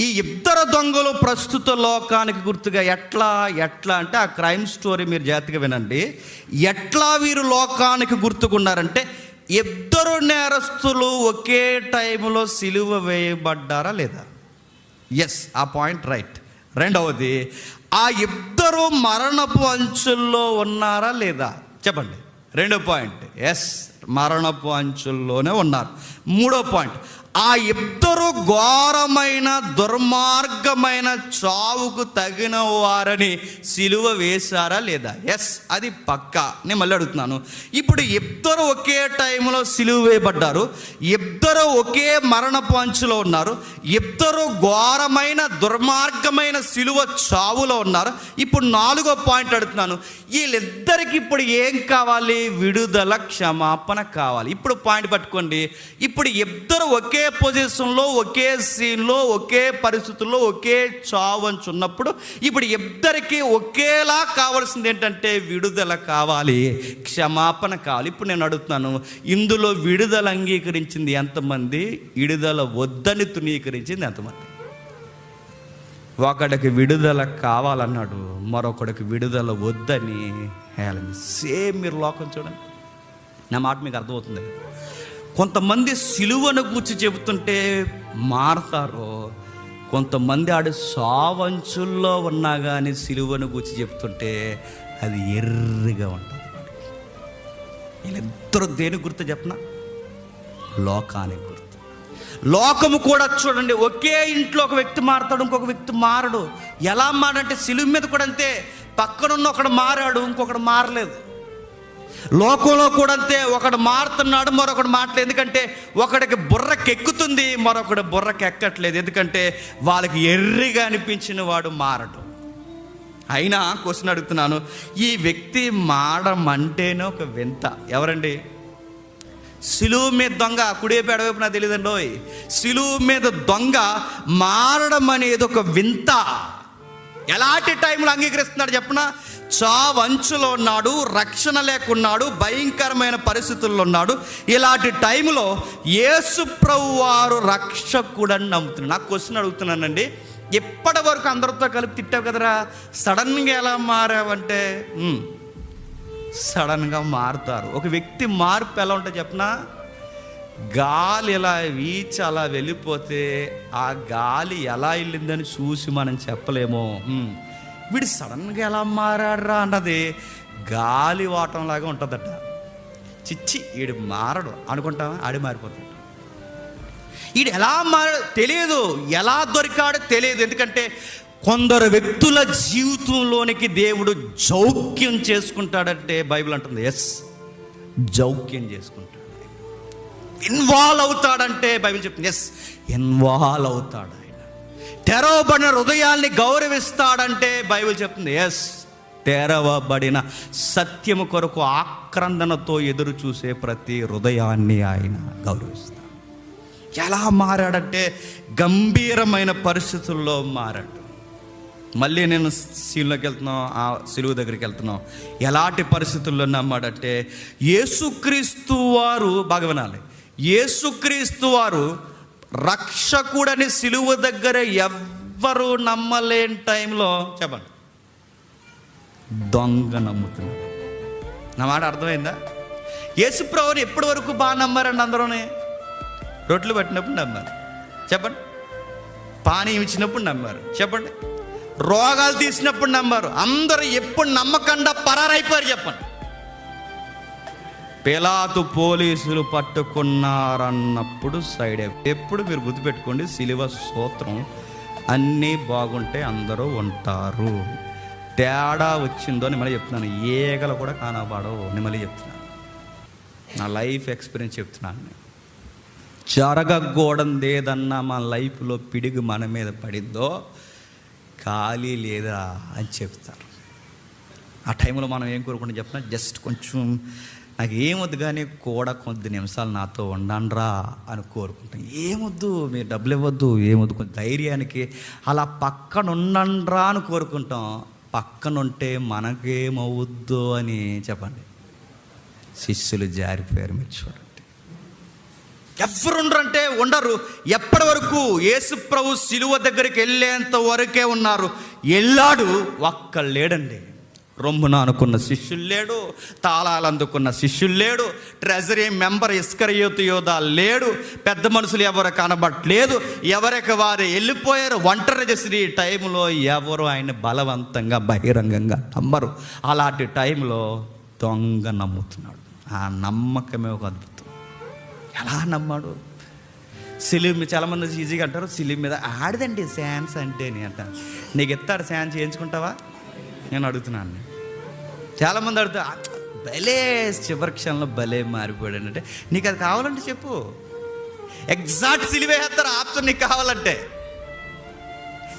ఈ ఇద్దరు దొంగలు ప్రస్తుత లోకానికి గుర్తుగా. ఎట్లా అంటే, ఆ క్రైమ్ స్టోరీ మీరు జాగ్రత్తగా వినండి. ఎట్లా వీరు లోకానికి గుర్తుకున్నారంటే, ఇద్దరు నేరస్తులు ఒకే టైంలో సిలువ వేయబడ్డారా లేదా? ఎస్, ఆ పాయింట్ రైట్. రెండవది, ఆ ఇద్దరు మరణపు అంచుల్లో ఉన్నారా లేదా? చెప్పండి. రెండో పాయింట్, ఎస్, మరణపు అంచుల్లోనే ఉన్నారు. మూడో పాయింట్, ఆ ఇద్దరు ఘోరమైన దుర్మార్గమైన చావుకు తగిన వారని సిలువ వేశారా లేదా? ఎస్, అది పక్కా. నేను మళ్ళీ అడుగుతున్నాను, ఇప్పుడు ఇద్దరు ఒకే టైంలో సిలువ వేయబడ్డారు, ఇద్దరు ఒకే మరణపు అంచులో ఉన్నారు, ఇద్దరు ఘోరమైన దుర్మార్గమైన సిలువ చావులో ఉన్నారు. ఇప్పుడు నాలుగో పాయింట్ అడుగుతున్నాను, వీళ్ళిద్దరికి ఇప్పుడు ఏం కావాలి? విడుదల, క్షమాపణ కావాలి. ఇప్పుడు పాయింట్ పట్టుకోండి. ఇప్పుడు ఇద్దరు ఒకే పొజిషన్లో, ఒకే సీన్లో, ఒకే పరిస్థితుల్లో, ఒకే చావు అంచున్నప్పుడు ఇప్పుడు ఇద్దరికి ఒకేలా కావాల్సింది ఏంటంటే విడుదల కావాలి, క్షమాపణ కావాలి. ఇప్పుడు నేను అడుగుతున్నాను, ఇందులో విడుదల అంగీకరించింది ఎంతమంది? విడుదల వద్దని తృణీకరించింది ఎంతమంది? ఒకడికి విడుదల కావాలన్నాడు, మరొకడికి విడుదల వద్దని హేళన. సేమ్ మీరు లోకం చూడండి. నా మాట మీకు అర్థమవుతుంది. కొంతమంది సిలువను గూర్చి చెబుతుంటే మారతారు, కొంతమంది ఆడు సావంచుల్లో ఉన్నా కానీ సిలువను గూర్చి చెప్తుంటే అది ఎర్రగా ఉంటుంది. వీళ్ళిద్దరూ దేని గుర్తు చెప్పనా? లోకానికి గుర్తు. లోకము కూడా చూడండి, ఒకే ఇంట్లో ఒక వ్యక్తి మారతాడు, ఇంకొక వ్యక్తి మారడు. ఎలా మారంటే సిలువ మీద కూడా అంతే, పక్కనున్న ఒకడు మారాడు, ఇంకొకడు మారలేదు. లోకంలో కూడా అంతే, ఒకడు మారుతున్నాడు, మరొకడు మారట్లేదు. ఎందుకంటే ఒకడికి బుర్రకెక్కుతుంది, మరొకడు బుర్రకెక్కట్లేదు. ఎందుకంటే వాళ్ళకి ఎర్రిగా అనిపించిన వాడు మారడు. అయినా క్వశ్చన్ అడుగుతున్నాను, ఈ వ్యక్తి మారమంటేనే ఒక వింత. ఎవరండి? సిలువ మీద దొంగ. కుడివైపు ఎడవైపు నాకు తెలియదండి. సిలువ మీద దొంగ మారడం అనేది ఒక వింత. ఎలాంటి టైంలో అంగీకరిస్తున్నాడు చెప్పనా? చావంచులో ఉన్నాడు, రక్షణ లేకున్నాడు, భయంకరమైన పరిస్థితుల్లో ఉన్నాడు. ఇలాంటి టైంలో యేసు ప్రభువు వారు రక్షకుడని నమ్ముతున్నాడు. నాకు క్వశ్చన్ అడుగుతున్నానండి, ఎప్పటి వరకు అందరితో కలిపి తిట్టావు కదరా, సడన్గా ఎలా మారావంటే సడన్గా మారుతారు. ఒక వ్యక్తి మార్పు ఎలా ఉంటుంది చెప్పనా? గాలి ఇలా వీచి అలా వెళ్ళిపోతే ఆ గాలి ఎలా వెళ్ళిందని చూసి మనం చెప్పలేమో. వీడు సడన్గా ఎలా మారాడరా అన్నది గాలి వాటంలాగా ఉంటుందట. చిచ్చి వీడు మారడు అనుకుంటావా? ఆడి మారిపోతాడు. వీడు ఎలా మారాడు తెలియదు, ఎలా దొరికాడో తెలియదు. ఎందుకంటే కొందరు వ్యక్తుల జీవితంలోనికి దేవుడు జౌక్యం చేసుకుంటాడంటే బైబిల్ అంటుంది. ఎస్, జౌక్యం చేసుకుంటాడు. ఇన్వాల్వ్ అవుతాడంటే బైబిల్ చెప్తుంది, ఎస్, ఇన్వాల్వ్ అవుతాడు ఆయన. తెరవబడిన హృదయాల్ని గౌరవిస్తాడంటే బైబిల్ చెప్తుంది, ఎస్, తెరవబడిన సత్యము కొరకు ఆక్రందనతో ఎదురు చూసే ప్రతి హృదయాన్ని ఆయన గౌరవిస్తాడు. ఎలా మారాడంటే గంభీరమైన పరిస్థితుల్లో మారాడు. మళ్ళీ నేను సీన్లోకి వెళ్తున్నాం, ఆ సిలువ దగ్గరికి వెళ్తున్నాం. ఎలాంటి పరిస్థితుల్లో నమ్మాడంటే, యేసుక్రీస్తు వారు, బాగా వినాలి, యేసుక్రీస్తు వారు రక్షకుడని సిలువ దగ్గర ఎవ్వరూ నమ్మలేని టైంలో, చెప్పండి, దొంగ నమ్ముతున్నాడు. నా మాట అర్థమైందా? యేసుప్రభుని ఎప్పటి వరకు బాగా నమ్మారండి? అందరూనే రొట్టెలు పెట్టినప్పుడు నమ్మారు, చెప్పండి. పానీయం ఇచ్చినప్పుడు నమ్మారు, చెప్పండి. రోగాలు తీసినప్పుడు నమ్మారు. అందరూ ఎప్పుడు నమ్మకుండా పరారైపోయారు, చెప్పండి. పిలాతు పోలీసులు పట్టుకున్నారన్నప్పుడు సైడ్ అయిపోయి. ఎప్పుడు మీరు గుర్తుపెట్టుకోండి, సిలువ సూత్రం, అన్నీ బాగుంటే అందరూ ఉంటారు. తేడా వచ్చిందో నేను మళ్ళీ చెప్తున్నాను, ఏగలు కూడా కానబడవు. నేను మళ్ళీ చెప్తున్నాను, నా లైఫ్ ఎక్స్పీరియన్స్ చెప్తున్నాను. జరగకూడదు ఏదన్నా మన లైఫ్లో పిడుగు మన మీద పడిందో ఖాళీ లేదా అని చెప్తారు. ఆ టైంలో మనం ఏం కోరుకుంటాం చెప్పినా, జస్ట్ కొంచెం నాకు ఏమొద్దు కానీ కూడా కొద్ది నిమిషాలు నాతో ఉండండ్రా అని కోరుకుంటాం. ఏమొద్దు, మీరు డబ్బులు ఇవ్వద్దు, ఏమొద్దు, కొంచెం ధైర్యానికి అలా పక్కన ఉండండ్రా అని కోరుకుంటాం. పక్కనుంటే మనకేమవుద్దు అని చెప్పండి. శిష్యులు జారిపోయారు. మీరు చూడండి, ఎవరు ఉండరంటే ఉండరు. ఎప్పటి వరకు? యేసు ప్రభు సిలువ దగ్గరికి వెళ్ళేంత వరకే ఉన్నారు. వెళ్ళాడు, ఒక్కళ్ళు లేడండి. రొమ్మున అనుకున్న శిష్యులు లేడు, తాళాలు అందుకున్న శిష్యులు లేడు, ట్రెజరీ మెంబర్ ఇస్కరియోతు యోధా లేడు, పెద్ద మనుషులు ఎవరు కనబడట్లేదు, ఎవరికి వారు వెళ్ళిపోయారు. ఒంటరి చేసి ఈ టైంలో ఎవరు ఆయన బలవంతంగా బహిరంగంగా నమ్మరు. అలాంటి టైంలో దొంగ నమ్ముతున్నాడు. ఆ నమ్మకమే ఒక అద్భుతం. ఎలా నమ్మాడు? సిలువ మీద చాలామంది ఈజీగా అంటారు, సిలువ మీద ఆడదండి ఛాన్స్ అంటే. నేను అంటాను, నీకు ఎత్తాడు ఛాన్స్ చేయించుకుంటావా? నేను అడుగుతున్నాను. చాలామంది అడుగుతా, భలే చివరి క్షణంలో భలే మారిపోయాడు అంటే, నీకు అది కావాలంటే చెప్పు, ఎగ్జాక్ట్ సిలువ వేస్తారు ఆప్షన్ నీకు కావాలంటే.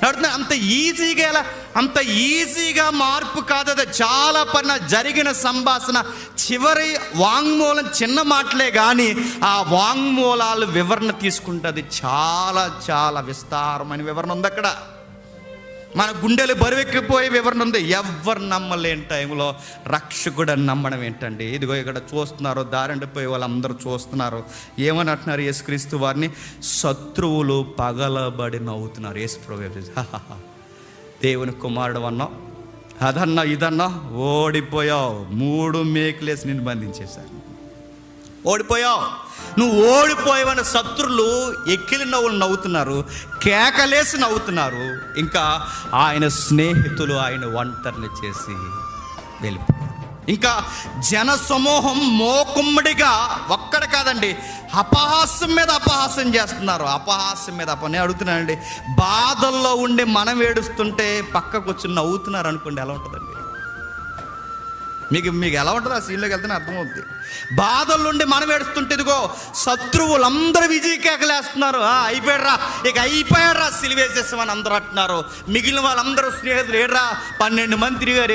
అడుగుతున్నా, అంత ఈజీగా ఎలా? అంత ఈజీగా మార్పు కాదు అది. చాలా పైన జరిగిన సంభాషణ, చివరి వాంగ్మూలం చిన్న మాటలే కానీ ఆ వాంగ్మూలాలు వివరణ తీసుకుంటుంది. చాలా చాలా విస్తారమైన వివరణ ఉంది అక్కడ. మన గుండెలు బరువెక్కిపోయే వివరణ ఉంది. ఎవ్వరు నమ్మలేని టైంలో రక్షకుడని నమ్మడం ఏంటండి? ఇదిగో ఇక్కడ చూస్తున్నారు, దారిండిపోయి వాళ్ళందరూ చూస్తున్నారు. ఏమని అంటున్నారు యేసుక్రీస్తు వారిని? శత్రువులు పగలబడి నవ్వుతున్నారు. యేసు ప్రభు, దేవుని కుమారుడు అన్నావు, అదన్నా ఇదన్నా, ఓడిపోయావు. 3 మేకులేసి నిన్ను బంధించేశారు. ఓడిపోయావు, నువ్వు ఓడిపోయావని శత్రులు ఎక్కిలి నవ్వులు నవ్వుతున్నారు, కేకలేసి నవ్వుతున్నారు. ఇంకా ఆయన స్నేహితులు ఆయన ఒంటరిని చేసి వెళ్ళిపోయారు. ఇంకా జన సమూహం మోకుమ్మడిగా, ఒక్కడ కాదండి, అపహాస్యం మీద అపహాస్యం చేస్తున్నారు. అపహాస్యం మీద నేను అడుగుతున్నానండి, బాధల్లో ఉండి మనం ఏడుస్తుంటే పక్కకు వచ్చి నవ్వుతున్నారు అనుకోండి, ఎలా ఉంటుందండి? మీకు ఎలా ఉంటుంది? ఆ సీన్లోకి వెళ్తేనే అర్థమవుతుంది. బాధల నుండి మనం ఏడుస్తుంటే ఇదిగో శత్రువులందరూ విజయ కేకలేస్తున్నారు. అయిపోయాడ్రా, ఇక అయిపోయాడ్రా, సిలివేసేసామని అందరూ అంటున్నారు. మిగిలిన వాళ్ళందరూ స్నేహితులు, ఏర్రా 12 మంది తిరిగారు,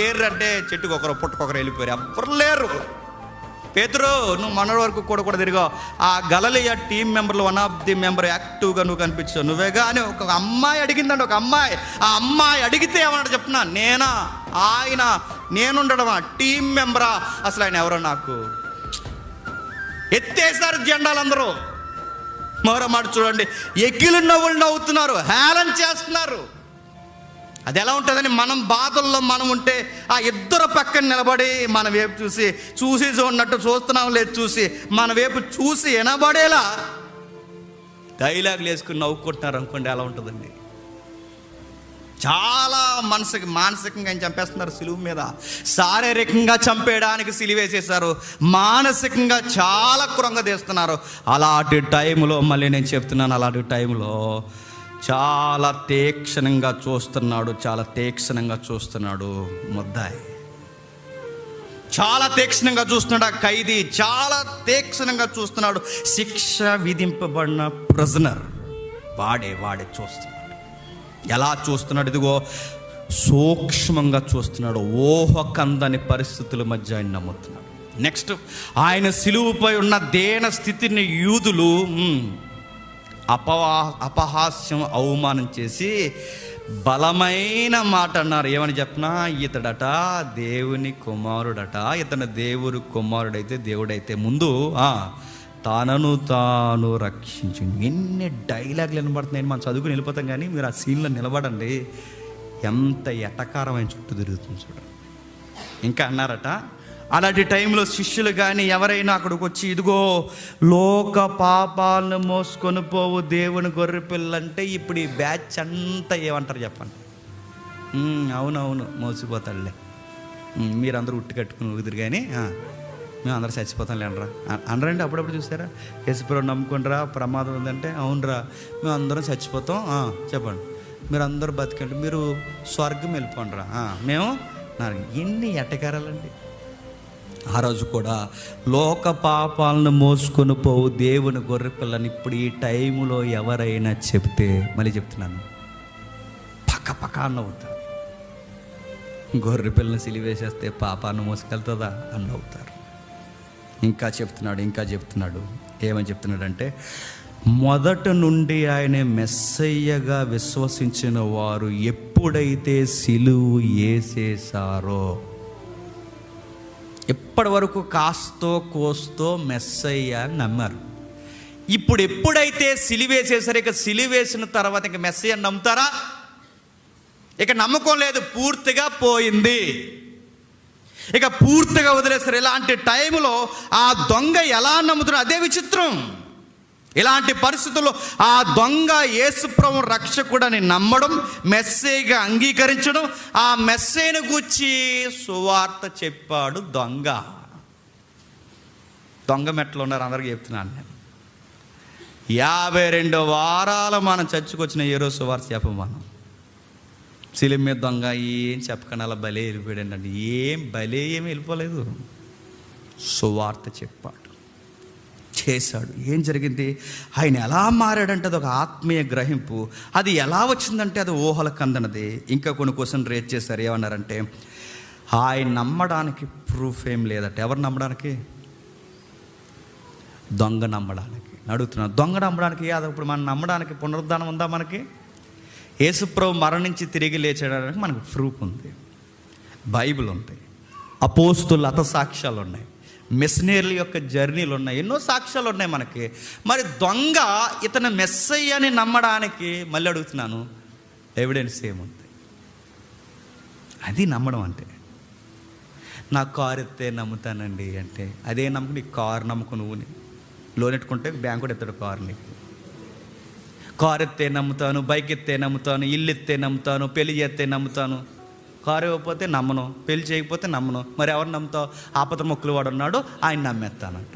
ఏర్రా అంటే చెట్టుకు ఒకరు పుట్టుకొకరు వెళ్ళిపోయారు. ఎవ్వరు లేరు. పేతురు, నువ్వు మొన్నటి వరకు కూడా తిరిగావు. ఆ గలిలయ టీం మెంబర్లో 1 ఆఫ్ ది మెంబర్ యాక్టివ్గా నువ్వు కనిపించావు. నువ్వేగా అని ఒక అమ్మాయి అడిగిందండి. ఒక అమ్మాయి, ఆ అమ్మాయి అడిగితే ఏమన్నా చెప్తున్నా, నేనా, ఆయన, నేనుండడమా, టీం మెంబరా, అసలు ఆయన ఎవరో నాకు ఎత్తేసారు జెండాలందరూ. మరో మాట చూడండి, ఎక్కిలు నవ్వులు నవ్వుతున్నారు, హేళన చేస్తున్నారు. అది ఎలా ఉంటుందని, మనం బాధల్లో మనం ఉంటే ఆ ఇద్దరు పక్కన నిలబడి మన వైపు చూసి చూడనట్టు చూస్తున్నాం లేదు, చూసి మన వైపు చూసి వినబడేలా డైలాగులు వేసుకుని నవ్వుకుంటున్నారు అనుకోండి, ఎలా ఉంటుందండి? చాలా మానసికంగా ఆయన చంపేస్తున్నారు సిలువ మీద. శారీరకంగా చంపేయడానికి సిలువేసేశారు, మానసికంగా చాలా కృంగదీస్తున్నారు. అలాంటి టైంలో మళ్ళీ నేను చెప్తున్నాను, అలాంటి టైంలో చాలా తీక్షణంగా చూస్తున్నాడు ముద్దాయి. చాలా తీక్షణంగా చూస్తున్నాడు ఆ ఖైదీ, చాలా తీక్షణంగా చూస్తున్నాడు. శిక్ష విధింపబడిన ప్రిజనర్ వాడే చూస్తున్నాడు. ఎలా చూస్తున్నాడు? ఇదిగో సూక్ష్మంగా చూస్తున్నాడు. ఊహకందని పరిస్థితుల మధ్య ఆయన నమ్ముతున్నాడు. నెక్స్ట్, ఆయన సిలువుపై ఉన్న దేన స్థితిని యూదులు అపహాస్యం, అవమానం చేసి బలమైన మాట అన్నారు. ఏమని చెప్పినా, ఇతడట దేవుని కుమారుడట, ఇతను దేవుడు కుమారుడైతే దేవుడైతే ముందు తనను తాను రక్షించింది. ఎన్ని డైలాగులు వినబడుతున్నాయి. మనం చదువుకుని వెళ్ళిపోతాం, కానీ మీరు ఆ సీన్లో నిలబడండి, ఎంత ఎటకారమైన చుట్టూ తిరుగుతుంది చూడండి. ఇంకా అన్నారట, అలాంటి టైంలో శిష్యులు కానీ ఎవరైనా అక్కడికి వచ్చి, ఇదిగో లోక పాపాలను మోసుకొని పోవు దేవుని గొర్రె పిల్లంటే, ఇప్పుడు ఈ బ్యాచ్ అంతా ఏమంటారు చెప్పండి? అవునవును మోసిపోతాడులే, మీరందరూ ఉట్టి కట్టుకుని ఊదిరు, కానీ మేము అందరూ చచ్చిపోతాం లేండ్రా అనరండి. అప్పుడప్పుడు చూసారా, యేసుప్రభువు నమ్ముకుంటారా, ప్రమాదం ఉందంటే అవునరా మేము అందరం చచ్చిపోతాం, చెప్పండి మీరు అందరూ బతికండి, మీరు స్వర్గం వెళ్ళిపోండిరా, మేము ఎన్ని ఎట్టకారాలండి. ఆ రోజు కూడా లోక పాపాలను మోసుకొని పోవు దేవుని గొర్రె పిల్లని ఇప్పుడు ఈ టైంలో ఎవరైనా చెప్తే, మళ్ళీ చెప్తున్నాను, పక్క అన్నవుతారు. గొర్రె పిల్లని సిలివేసేస్తే పాపాన్ని మోసుకెళ్తుందా అన్నవుతారు. ఇంకా చెప్తున్నాడు. ఏమని చెప్తున్నాడంటే, మొదటి నుండి ఆయన మెస్సయ్యగా విశ్వసించిన వారు ఎప్పుడైతే సిలువు వేసేసారో, ఎప్పటి వరకు కాస్తో కోస్తో మెస్సయ్య నమ్మారు. ఇప్పుడు ఎప్పుడైతే సిలివేసేసారో, ఇక సిలివేసిన తర్వాత ఇక మెస్సయ్య నమ్ముతారా? ఇక నమ్మకం లేదు, పూర్తిగా పోయింది, ఇక పూర్తిగా వదిలేస్తారు. ఇలాంటి టైంలో ఆ దొంగ ఎలా నమ్ముతున్నాడు? అదే విచిత్రం. ఇలాంటి పరిస్థితుల్లో ఆ దొంగ యేసుప్రభు రక్షకుడని నమ్మడం, మెస్సేగా అంగీకరించడం, ఆ మెస్సేను గూర్చి సువార్త చెప్పాడు దొంగ. మెట్లు ఉన్నారు, అందరికీ చెప్తున్నాను నేను. 52 వారాలు మనం చర్చకొచ్చిన ఏ రోజు సువార్త చెప్పం మనం. సిలువ మీద దొంగ ఏం చెప్పకుండా అలా భలే వెళ్ళిపోయాడండి. ఏమి వెళ్ళిపోలేదు, సువార్త చెప్పాడు, చేశాడు. ఏం జరిగింది? ఆయన ఎలా మారాడంటే అది ఒక ఆత్మీయ గ్రహింపు. అది ఎలా వచ్చిందంటే అది ఊహలకు అందనది. ఇంకా కొన్ని క్వశ్చన్ రేట్ చేశారు. ఏమన్నారంటే, ఆయన నమ్మడానికి ప్రూఫ్ ఏం లేదట. ఎవరు నమ్మడానికి? దొంగ నమ్మడానికి. అడుగుతున్నాను, దొంగ నమ్మడానికి అది ఇప్పుడు మనం నమ్మడానికి పునరుద్ధానం ఉందా? మనకి యేసుప్రభు మరణించి తిరిగి లేచడానికి మనకు ప్రూఫ్ ఉంది, బైబిల్ ఉంది, అపోస్తుల హతసాక్ష్యాలు ఉన్నాయి, మిషనరీల యొక్క జర్నీలు ఉన్నాయి, ఎన్నో సాక్ష్యాలు ఉన్నాయి మనకి. మరి దొంగ ఇతను మెస్సయ్య అని నమ్మడానికి మళ్ళీ అడుగుతున్నాను, ఎవిడెన్స్ ఏముంది? అది నమ్మడం అంటే. నా కారు ఎత్తే నమ్ముతానండి అంటే అదే నమ్మకం. నీ కారు నమ్మకం, నువ్వు లోన్ ఎట్టుకుంటే బ్యాంకు కూడా ఎత్తాడు కారు. నీకు కారు ఎత్తే నమ్ముతాను, బైక్ ఎత్తే నమ్ముతాను, ఇల్లు ఎత్తే నమ్ముతాను, పెళ్లి చేస్తే నమ్ముతాను. కారు ఇవ్వకపోతే నమ్మను, పెళ్లి చేయకపోతే నమ్మను. మరి ఎవరు నమ్ముతావు? ఆపద మొక్కులు వాడు ఉన్నాడు, ఆయన నమ్మేస్తానంట.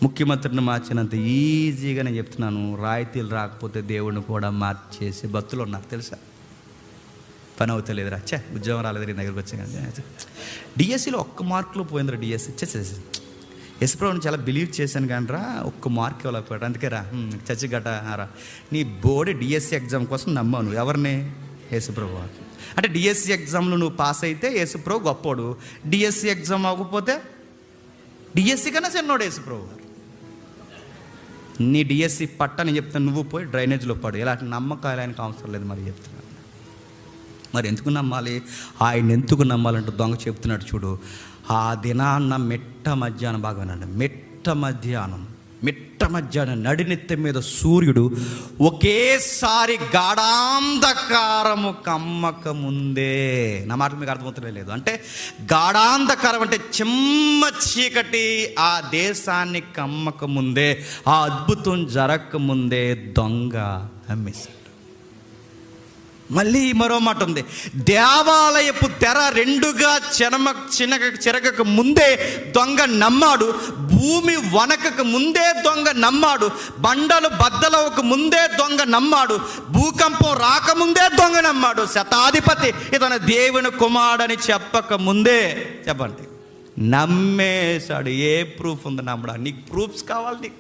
ముఖ్యమంత్రిని మార్చినంత ఈజీగా నేను చెప్తున్నాను, రాయితీలు రాకపోతే దేవుడిని కూడా మార్చేసి భక్తులు ఉన్నారు తెలుసా. పని అవుతలేదురా, ఉద్యోగం రాలేదు, నీ దగ్గరికి వచ్చా. కానీ డిఎస్సిలో 1 మార్కులో పోయిందిరా. డిఎస్సి యేసుప్రభుని చాలా బిలీవ్ చేశాను కానీ రా 1 మార్క్ ఇవ్వలేకపోయాడు. అందుకే రా చర్చి గట్ట రా. నీ బోర్డు డిఎస్సి ఎగ్జామ్ కోసం నమ్మావు నువ్వు. ఎవరిని? యేసుప్రభు. అంటే డిఎస్సి ఎగ్జామ్లో నువ్వు పాస్ అయితే యేసుప్రభు గొప్పోడు, డిఎస్సి ఎగ్జామ్ అవ్వకపోతే డిఎస్సి కన్నా చిన్నోడు యేసుప్రభు. నీ డిఎస్సి పట్టని చెప్తాను, నువ్వు పోయి డ్రైనేజ్లో పడు. ఇలాంటి నమ్మకాలు ఆయనకు అవసరం లేదు. మరి చెప్తున్నాను, మరి ఎందుకు నమ్మాలి? ఆయన ఎందుకు నమ్మాలంటే దొంగ చెప్తున్నాడు చూడు. ఆ దినాన్న మిట్ట మధ్యాహ్నం, బాగా వినండి, మిట్ట మధ్యాహ్నం నడినెత్తి మీద సూర్యుడు ఒకేసారి గాఢాంధకారము కమ్మక ముందే. నా మాట మీకు అర్థమవుతలే లేదు. అంటే గాఢాంధకారం అంటే చిమ్మ చీకటి ఆ దేశాన్ని కమ్మక ముందే, ఆ అద్భుతం జరగక ముందే దొంగ అమ్మేశాడు. మళ్ళీ మరో మాట ఉంది, దేవాలయపు తెర రెండుగా చెరగక ముందే దొంగ నమ్మాడు, భూమి వనకక ముందే దొంగ నమ్మాడు, బండలు బద్దలవక ముందే దొంగ నమ్మాడు, భూకంపం రాకముందే దొంగ నమ్మాడు, శతాధిపతి ఇతను దేవుని కుమారుడని చెప్పక ముందే చెప్పండి నమ్మేశాడు. ఏ ప్రూఫ్ ఉంది నమ్మడా? నీకు ప్రూఫ్స్ కావాలి,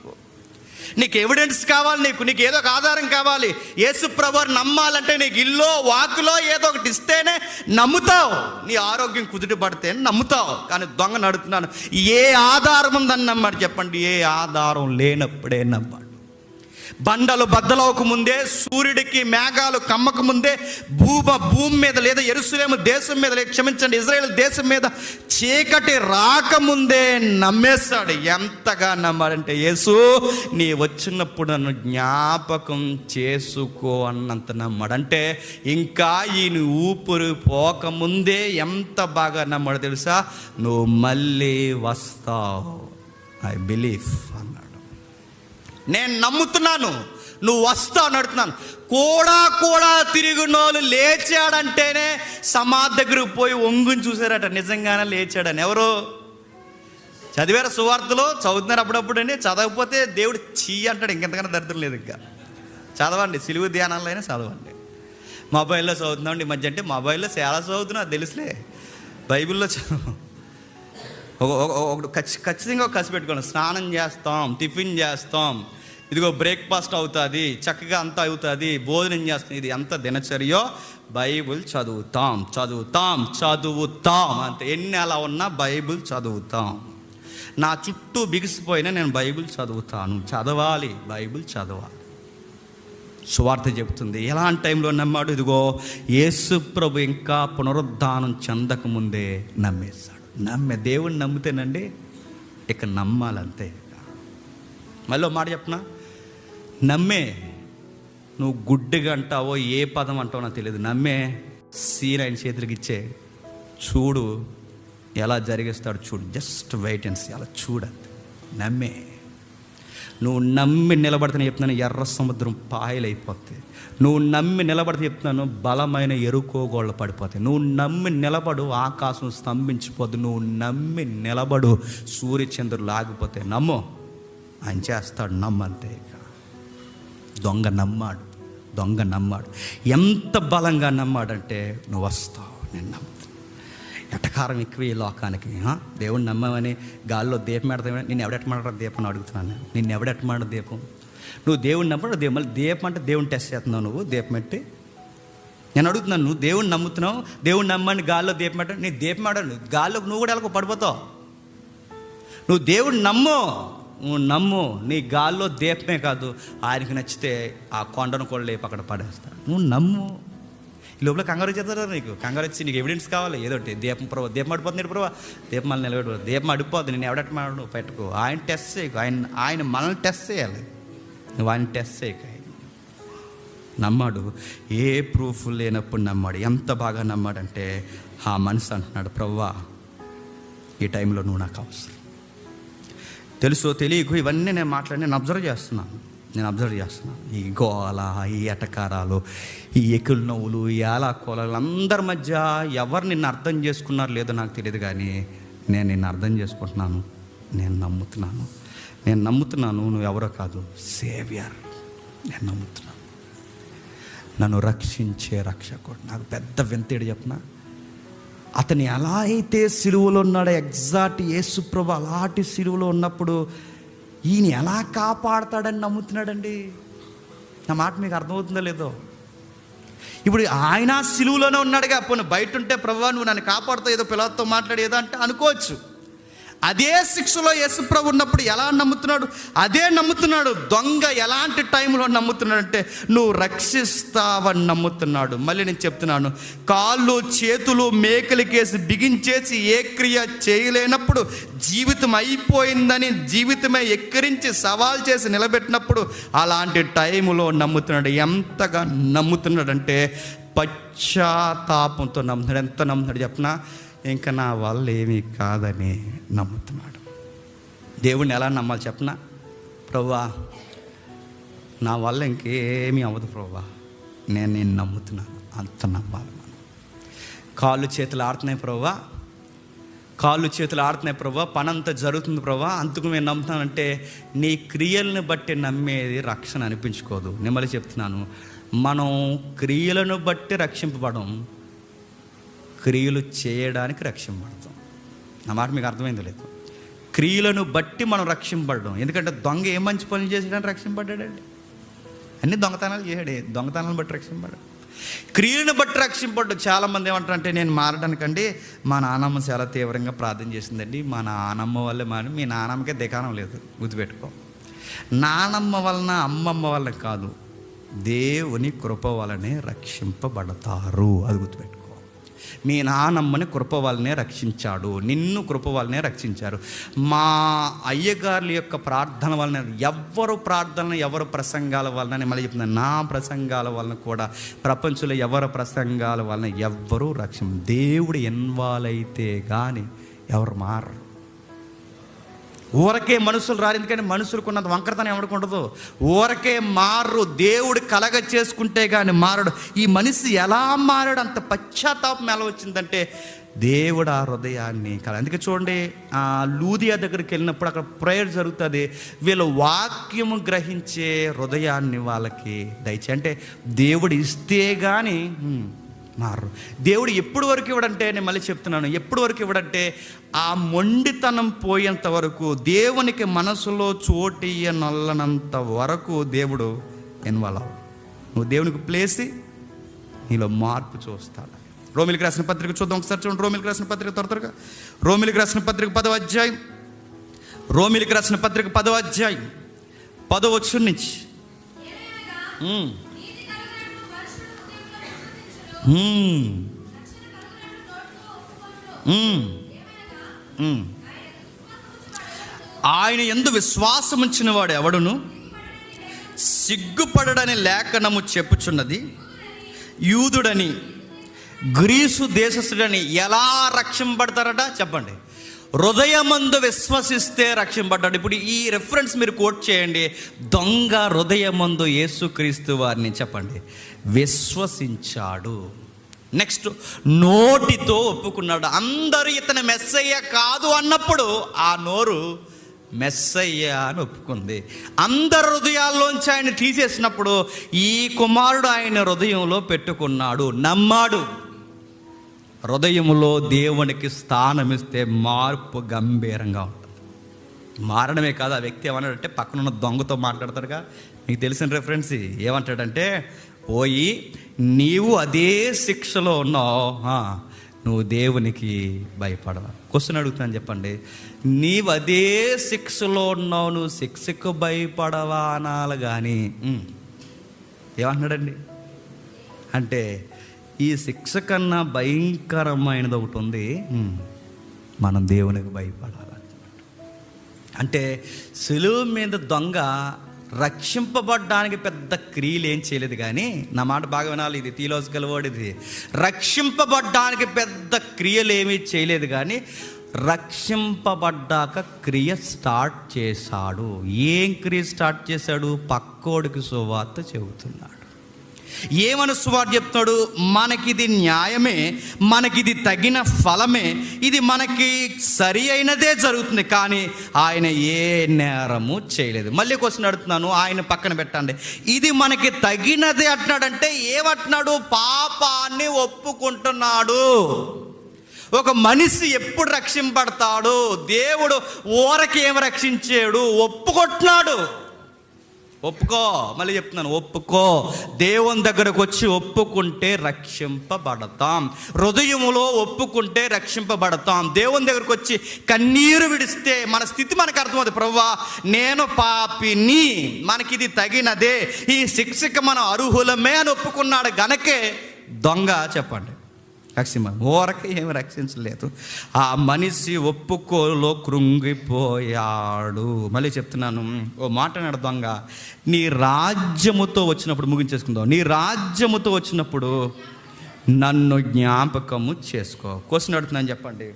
నీకు ఎవిడెన్స్ కావాలి, నీకు ఏదో ఒక ఆధారం కావాలి. యేసు ప్రభువుని నమ్మాలంటే నీకు ఇల్లో వాకులో ఏదో ఒకటి ఇస్తేనే నమ్ముతావు. నీ ఆరోగ్యం కుదుట పడితే నమ్ముతావు. కానీ దొంగ నడుతున్నాను, ఏ ఆధారం ఉందని నమ్మాడు చెప్పండి? ఏ ఆధారం లేనప్పుడే నమ్మాడు. బండలు బద్దలవక ముందే, సూర్యుడికి మేఘాలు కమ్మక ముందే, భూమి మీద లేదా యెరూషలేము దేశం మీద, క్షమించండి ఇజ్రాయేల్ దేశం మీద చీకటి రాకముందే నమ్మేశాడు. ఎంతగా నమ్మాడంటే, యేసు నీ వచ్చినప్పుడు నన్ను జ్ఞాపకం చేసుకో అన్నంత నమ్మాడంటే, ఇంకా ఈయన ఊపిరి పోకముందే ఎంత బాగా నమ్మాడు తెలుసా? నువ్వు మళ్ళీ వస్తావు, ఐ బిలీవ్ అన్నాడు. నేను నమ్ముతున్నాను, నువ్వు వస్తావు నడుతున్నాను. కూడా తిరిగినోళ్ళు లేచాడంటేనే సమాధి దగ్గరకు పోయి ఒంగుని చూసారట, నిజంగానే లేచాడని. ఎవరు చదివారు? సువార్తలో చదువుతున్నారు అప్పుడప్పుడు అండి. చదవకపోతే దేవుడు చీ అంటాడు. ఇంకెంతకన్నా దరిద్రం లేదు. ఇంకా చదవండి, సిలువ ధ్యానాల్లో అయినా చదవండి. మొబైల్లో చదువుతున్నాండి ఈ మధ్య. అంటే మొబైల్లో చాలా చదువుతున్నా, తెలుసులే. బైబిల్లో ఒకటి ఖచ్చితంగా కసి పెట్టుకోండి. స్నానం చేస్తాం, టిఫిన్ చేస్తాం, ఇదిగో బ్రేక్ఫాస్ట్ అవుతుంది, చక్కగా అంతా అవుతుంది, భోజనం చేస్తాం. ఇది ఎంత దినచర్యో బైబిల్ చదువుతాం అంతే. ఎన్ని అలా ఉన్నా బైబిల్ చదువుతాం. నా చుట్టూ బిగిసిపోయినా నేను బైబిల్ చదువుతాను. చదవాలి, బైబిల్ చదవాలి. సువార్త చెబుతుంది. ఎలాంటి టైంలో నమ్మాడు? ఇదిగో యేసు ప్రభు ఇంకా పునరుద్ధానం చెందకముందే నమ్మేశాడు. దేవుణ్ణి నమ్మితేనండి ఇక నమ్మాలంతే. మళ్ళీ మాట చెప్పనా, నమ్మే. నువ్వు గుడ్డిగా అంటావో ఏ పదం అంటావో నాకు తెలియదు. నమ్మే, సీన్ ఆయన చేతులకి ఇచ్చే, చూడు ఎలా జరిగిస్తాడు, చూడు. జస్ట్ వెయిట్ అండ్ సీ, అలా చూడండి. నమ్మే. నువ్వు నమ్మి నిలబడితే చెప్తున్నాను, ఎర్ర సముద్రం పాయలైపోతాయి. నువ్వు నమ్మి నిలబడితే చెప్తున్నాను, బలమైన ఎరుకోగోళ్ళు పడిపోతాయి. నువ్వు నమ్మి నిలబడు, ఆకాశం స్తంభించిపోద్దు. నువ్వు నమ్మి నిలబడు, సూర్యచంద్రులు ఆగిపోతాయి. నమ్ము, ఆయన చేస్తాడు. నమ్మంతే. దొంగ నమ్మాడు. ఎంత బలంగా నమ్మాడంటే, నువ్వు వస్తావు, నేను నమ్ముతాను. ఎటకారం ఎక్కువ ఈ లోకానికి. దేవుణ్ణి నమ్మామని గాల్లో దీపం పెడతామని, నేను ఎవడెట్టమాడ దీపం అని అడుగుతున్నాను. నిన్ను ఎవడెట్టమాడ దీపం? నువ్వు దేవుణ్ణి నమ్మడు. మళ్ళీ దీపం అంటే దేవుని టెస్ట్ చేస్తున్నావు నువ్వు. దీపం పెట్టి నేను అడుగుతున్నాను, నువ్వు దేవుణ్ణి నమ్ముతున్నావు, దేవుణ్ణి నమ్మని గాల్లో దీపం పెట్ట, నీ దీపం ఆడాను గాల్లోకి నువ్వు కూడా ఎలాగో పడిపోతావు. నువ్వు దేవుణ్ణి నమ్ము, నీ గాల్లో దీపమే కాదు, ఆయనకి నచ్చితే ఆ కొండను కూడా లేపు అక్కడ పడేస్తాడు. నువ్వు నమ్ము. ఈ లోపల కంగారు చేస్తారా? నీకు కంగారు వచ్చి నీకు ఎవిడెన్స్ కావాలి ఏదోటి. దీపం అడిపోతుంది, దీపం మళ్ళీ నిలబెట్టు, దీపం అడిపోద్ది, నేను ఎవడెట్టమాడు పెట్టుకో. ఆయన టెస్ట్ చేయకు, ఆయన మనల్ని టెస్ట్ చేయాలి. నువ్వు ఆయన టెస్ట్ చేయక. నమ్మాడు, ఏ ప్రూఫ్ లేనప్పుడు నమ్మాడు. ఎంత బాగా నమ్మాడంటే, ఆ మనసు అంటున్నాడు, ప్రభువా ఈ టైంలో నువ్వు నాకు అవసరం. తెలుసో తెలియకు ఇవన్నీ నేను అబ్జర్వ్ చేస్తున్నాను. ఈ గోల, ఈ ఎటకారాలు, ఈ ఎకులు నవ్వులు, ఈ ఆలాకోలలు అందరి మధ్య ఎవరు నిన్ను అర్థం చేసుకున్నారో లేదో నాకు తెలియదు, కానీ నేను నిన్ను అర్థం చేసుకుంటున్నాను. నేను నమ్ముతున్నాను నువ్వు ఎవరో కాదు, సేవియర్. నేను నమ్ముతున్నాను, నన్ను రక్షించే రక్షకుడు. నాకు పెద్ద వింతేడు చెప్పనా, అతను ఎలా అయితే సిలువలో ఉన్నాడో, ఎగ్జాక్ట్ యేసుప్రభు అలాంటి సిలువలో ఉన్నప్పుడు ఈయన ఎలా కాపాడతాడని నమ్ముతున్నాడండి. నా మాట మీకు అర్థమవుతుందో లేదో? ఇప్పుడు ఆయన సిలువలోనే ఉన్నాడుగా. పోనీ బయట ఉంటే ప్రభువా నువ్వు నన్ను కాపాడుతావు, ఏదో పిల్లలతో మాట్లాడి ఏదో అంటే అనుకోవచ్చు. అదే శిక్షలో యేసుప్రభు ఉన్నప్పుడు ఎలా నమ్ముతున్నాడు? అదే నమ్ముతున్నాడు. దొంగ ఎలాంటి టైంలో నమ్ముతున్నాడంటే, నువ్వు రక్షిస్తావని నమ్ముతున్నాడు. మళ్ళీ నేను చెప్తున్నాను, కాళ్ళు చేతులు మేకలికేసి బిగించేసి ఏ క్రియ చేయలేనప్పుడు, జీవితం అయిపోయిందని జీవితమే ఎక్కిరించి సవాల్ చేసి నిలబెట్టినప్పుడు అలాంటి టైంలో నమ్ముతున్నాడు. ఎంతగా నమ్ముతున్నాడంటే పశ్చాత్తాపంతో నమ్ముతున్నాడు. ఎంత నమ్ముతున్నాడు చెప్పనా? ఇంకా నా వల్ల ఏమీ కాదని నమ్ముతున్నాడు. దేవుణ్ణి ఎలా నమ్మాలి చెప్పనా? ప్రభువా నా వల్ల ఇంకేమీ అవ్వదు ప్రభువా, నేను నమ్ముతున్నాను. అంత నమ్మాలి మనం. కాళ్ళు చేతులు ఆడుతున్నాయి ప్రభువా, కాళ్ళు చేతులు ఆడుతున్నాయి ప్రభువా, పని అంతా జరుగుతుంది ప్రభువా, అందుకు మేము నమ్ముతానంటే నీ క్రియలను బట్టి నమ్మేది రక్షణ అనిపించుకోదు. నేను మళ్ళీ చెప్తున్నాను, మనం క్రియలను బట్టి రక్షింపబడం, క్రియలు చేయడానికి రక్షింపబడతాం. నా మాట మీకు అర్థమైందో లేదు? క్రియలను బట్టి మనం రక్షింపబడడం. ఎందుకంటే దొంగ ఏ మంచి పనులు చేసేయడానికి రక్షింపబడ్డాడండి? అన్ని దొంగతనాలు చేశాడు, దొంగతనాలను బట్టి రక్షింపబడ్డాడు. క్రియలను బట్టి రక్షింపబడ్డాడు. చాలామంది ఏమంటారంటే, నేను మారడానికండి మా నాన్నమ్మ చాలా తీవ్రంగా ప్రార్థన చేసిందండి, మా నాన్నమ్మ వల్లే మారి. మీ నాన్నమ్మకే దికానం లేదు, గుర్తుపెట్టుకో. నానమ్మ వలన అమ్మమ్మ వలన కాదు, దేవుని కృప వలనే రక్షింపబడతారు. అది గుర్తుపెట్టుకో. మీ నానమ్మని కృప వల్లనే రక్షించాడు, నిన్ను కృప వల్లనే రక్షించారు. మా అయ్యగారుల యొక్క ప్రార్థన వలన, ఎవరు ప్రసంగాల వలన, మళ్ళీ చెప్తున్నాను, నా ప్రసంగాల వలన కూడా, ప్రపంచంలో ఎవరి ప్రసంగాల వలన ఎవ్వరూ దేవుడు ఇన్వాల్వ్ అయితే కానీ ఎవరు మారరు. ఊరకే మనుషులు రారు, ఎందుకంటే మనుషులకు ఉన్నంత వంకరతనం ఎవరికి ఉండదు. ఊరకే మారు, దేవుడు కలగ చేసుకుంటే కానీ మారడు. ఈ మనిషి ఎలా మారాడు? అంత పశ్చాత్తాపం ఎలా వచ్చిందంటే దేవుడు ఆ హృదయాన్ని అందుకే చూడండి, ఆ లూదియా దగ్గరికి వెళ్ళినప్పుడు అక్కడ ప్రేయర్ జరుగుతుంది. వీళ్ళు వాక్యము గ్రహించే హృదయాన్ని వాళ్ళకి దయచేసి, అంటే దేవుడు ఇస్తే కానీ మారు. దేవుడు ఎప్పుడు వరకు ఇవ్వడంటే, నేను మళ్ళీ చెప్తున్నాను, ఎప్పుడు వరకు ఇవ్వడంటే ఆ మొండితనం పోయేంత వరకు, దేవునికి మనసులో చోటియ్యనొల్లనంత వరకు దేవుడు ఇన్వాల్వ్ అవ్వడు. నువ్వు దేవునికి ప్లేసి నీలో మార్పు చూస్తాడు. రోమిలికి రాసిన పత్రిక చూద్దాం ఒకసారి. చూడండి, రోమిలికి రాసిన పత్రిక త్వరగా, రోమిలికి రాసిన పత్రిక 10వ అధ్యాయం, రోమిలికి రాసిన పత్రిక 10వ అధ్యాయం 10వ వచనం నుంచి. ఆయన యందు విశ్వాసం ఉంచిన వాడు ఎవడును సిగ్గుపడడని లేఖనము చెప్పుచున్నది. యూదుడని గ్రీసు దేశస్థుడని ఎలా రక్షింపబడతారట చెప్పండి? హృదయమందు విశ్వసిస్తే రక్షింపబడ్డాడు. ఇప్పుడు ఈ రెఫరెన్స్ మీరు కోట్ చేయండి. దొంగ హృదయమందు యేసుక్రీస్తు వారిని చెప్పండి విశ్వసించాడు. నెక్స్ట్, నోటితో ఒప్పుకున్నాడు. అందరూ ఇతను మెస్సయ్య కాదు అన్నప్పుడు ఆ నోరు మెస్సయ్య అని ఒప్పుకుంది. అందరి హృదయాల్లోంచి ఆయన తీసేసినప్పుడు ఈ కుమారుడు ఆయన హృదయంలో పెట్టుకున్నాడు, నమ్మాడు. హృదయంలో దేవునికి స్థానం ఇస్తే మార్పు గంభీరంగా ఉంటుంది. మారడమే కాదు, ఆ వ్యక్తి ఏమన్నాడంటే, పక్కనున్న దొంగతో మాట్లాడతాడుగా, మీకు తెలిసిన రెఫరెన్స్ ఏమంటాడంటే, పోయి నీవు అదే శిక్షలో ఉన్నావు, నువ్వు దేవునికి భయపడవా? క్వశ్చన్ అడుగుతాను, చెప్పండి. నీవు అదే శిక్షలో ఉన్నావు, నువ్వు శిక్షకు భయపడవా అనాలి కానీ ఏమంటున్నాడండి అంటే, ఈ శిక్ష కన్నా భయంకరమైనది ఒకటి ఉంది, మనం దేవునికి భయపడాలి. అంటే సిలువ మీద దొంగ రక్షింపబడ్డానికి పెద్ద క్రియలు ఏం చేయలేదు, కానీ నా మాట బాగా వినాలి, ఇది థియలాజికల్ వర్డ్. ఇది రక్షింపబడ్డానికి పెద్ద క్రియలు ఏమీ చేయలేదు, కానీ రక్షింపబడ్డాక క్రియ స్టార్ట్ చేశాడు. ఏం క్రియ స్టార్ట్ చేశాడు? పక్కోడికి సువార్త చెబుతున్నాడు. ఏమని సువార్త చెప్తాడు? మనకిది న్యాయమే, మనకిది తగిన ఫలమే, ఇది మనకి సరి అయినదే జరుగుతుంది, కానీ ఆయన ఏ నేరము చేయలేదు. మళ్ళీ క్వశ్చన్ అడుగుతున్నాను, ఆయన పక్కన పెట్టండి. ఇది మనకి తగినదే అంటున్నాడంటే ఏమంటున్నాడు? పాపాన్ని ఒప్పుకుంటున్నాడు. ఒక మనిషి ఎప్పుడు రక్షింపడతాడు? దేవుడు ఊరకేం రక్షించాడు? ఒప్పుకుంటున్నాడు. ఒప్పుకో, మళ్ళీ చెప్తున్నాను, ఒప్పుకో. దేవుని దగ్గరకు వచ్చి ఒప్పుకుంటే రక్షింపబడతాం. హృదయములో ఒప్పుకుంటే రక్షింపబడతాం. దేవుని దగ్గరకు వచ్చి కన్నీరు విడిస్తే మన స్థితి మనకు అర్థమవుతుంది. ప్రభువా, నేను పాపిని, మనకిది తగినదే, ఈ శిక్షకు మనం అర్హులమే అని ఒప్పుకున్నాడు గనకే దొంగ చెప్పండి ఊరక ఏమి రక్షించలేదు. ఆ మనిషి ఒప్పుకోలో కృంగిపోయాడు. మళ్ళీ చెప్తున్నాను, ఓ మాట అన్నాడు దొంగ, నీ రాజ్యముతో వచ్చినప్పుడు, ముగించేసుకుందాం, నీ రాజ్యముతో వచ్చినప్పుడు నన్ను జ్ఞాపకము చేసుకో. క్వశ్చన్ అడుగుతున్నాను, చెప్పండి.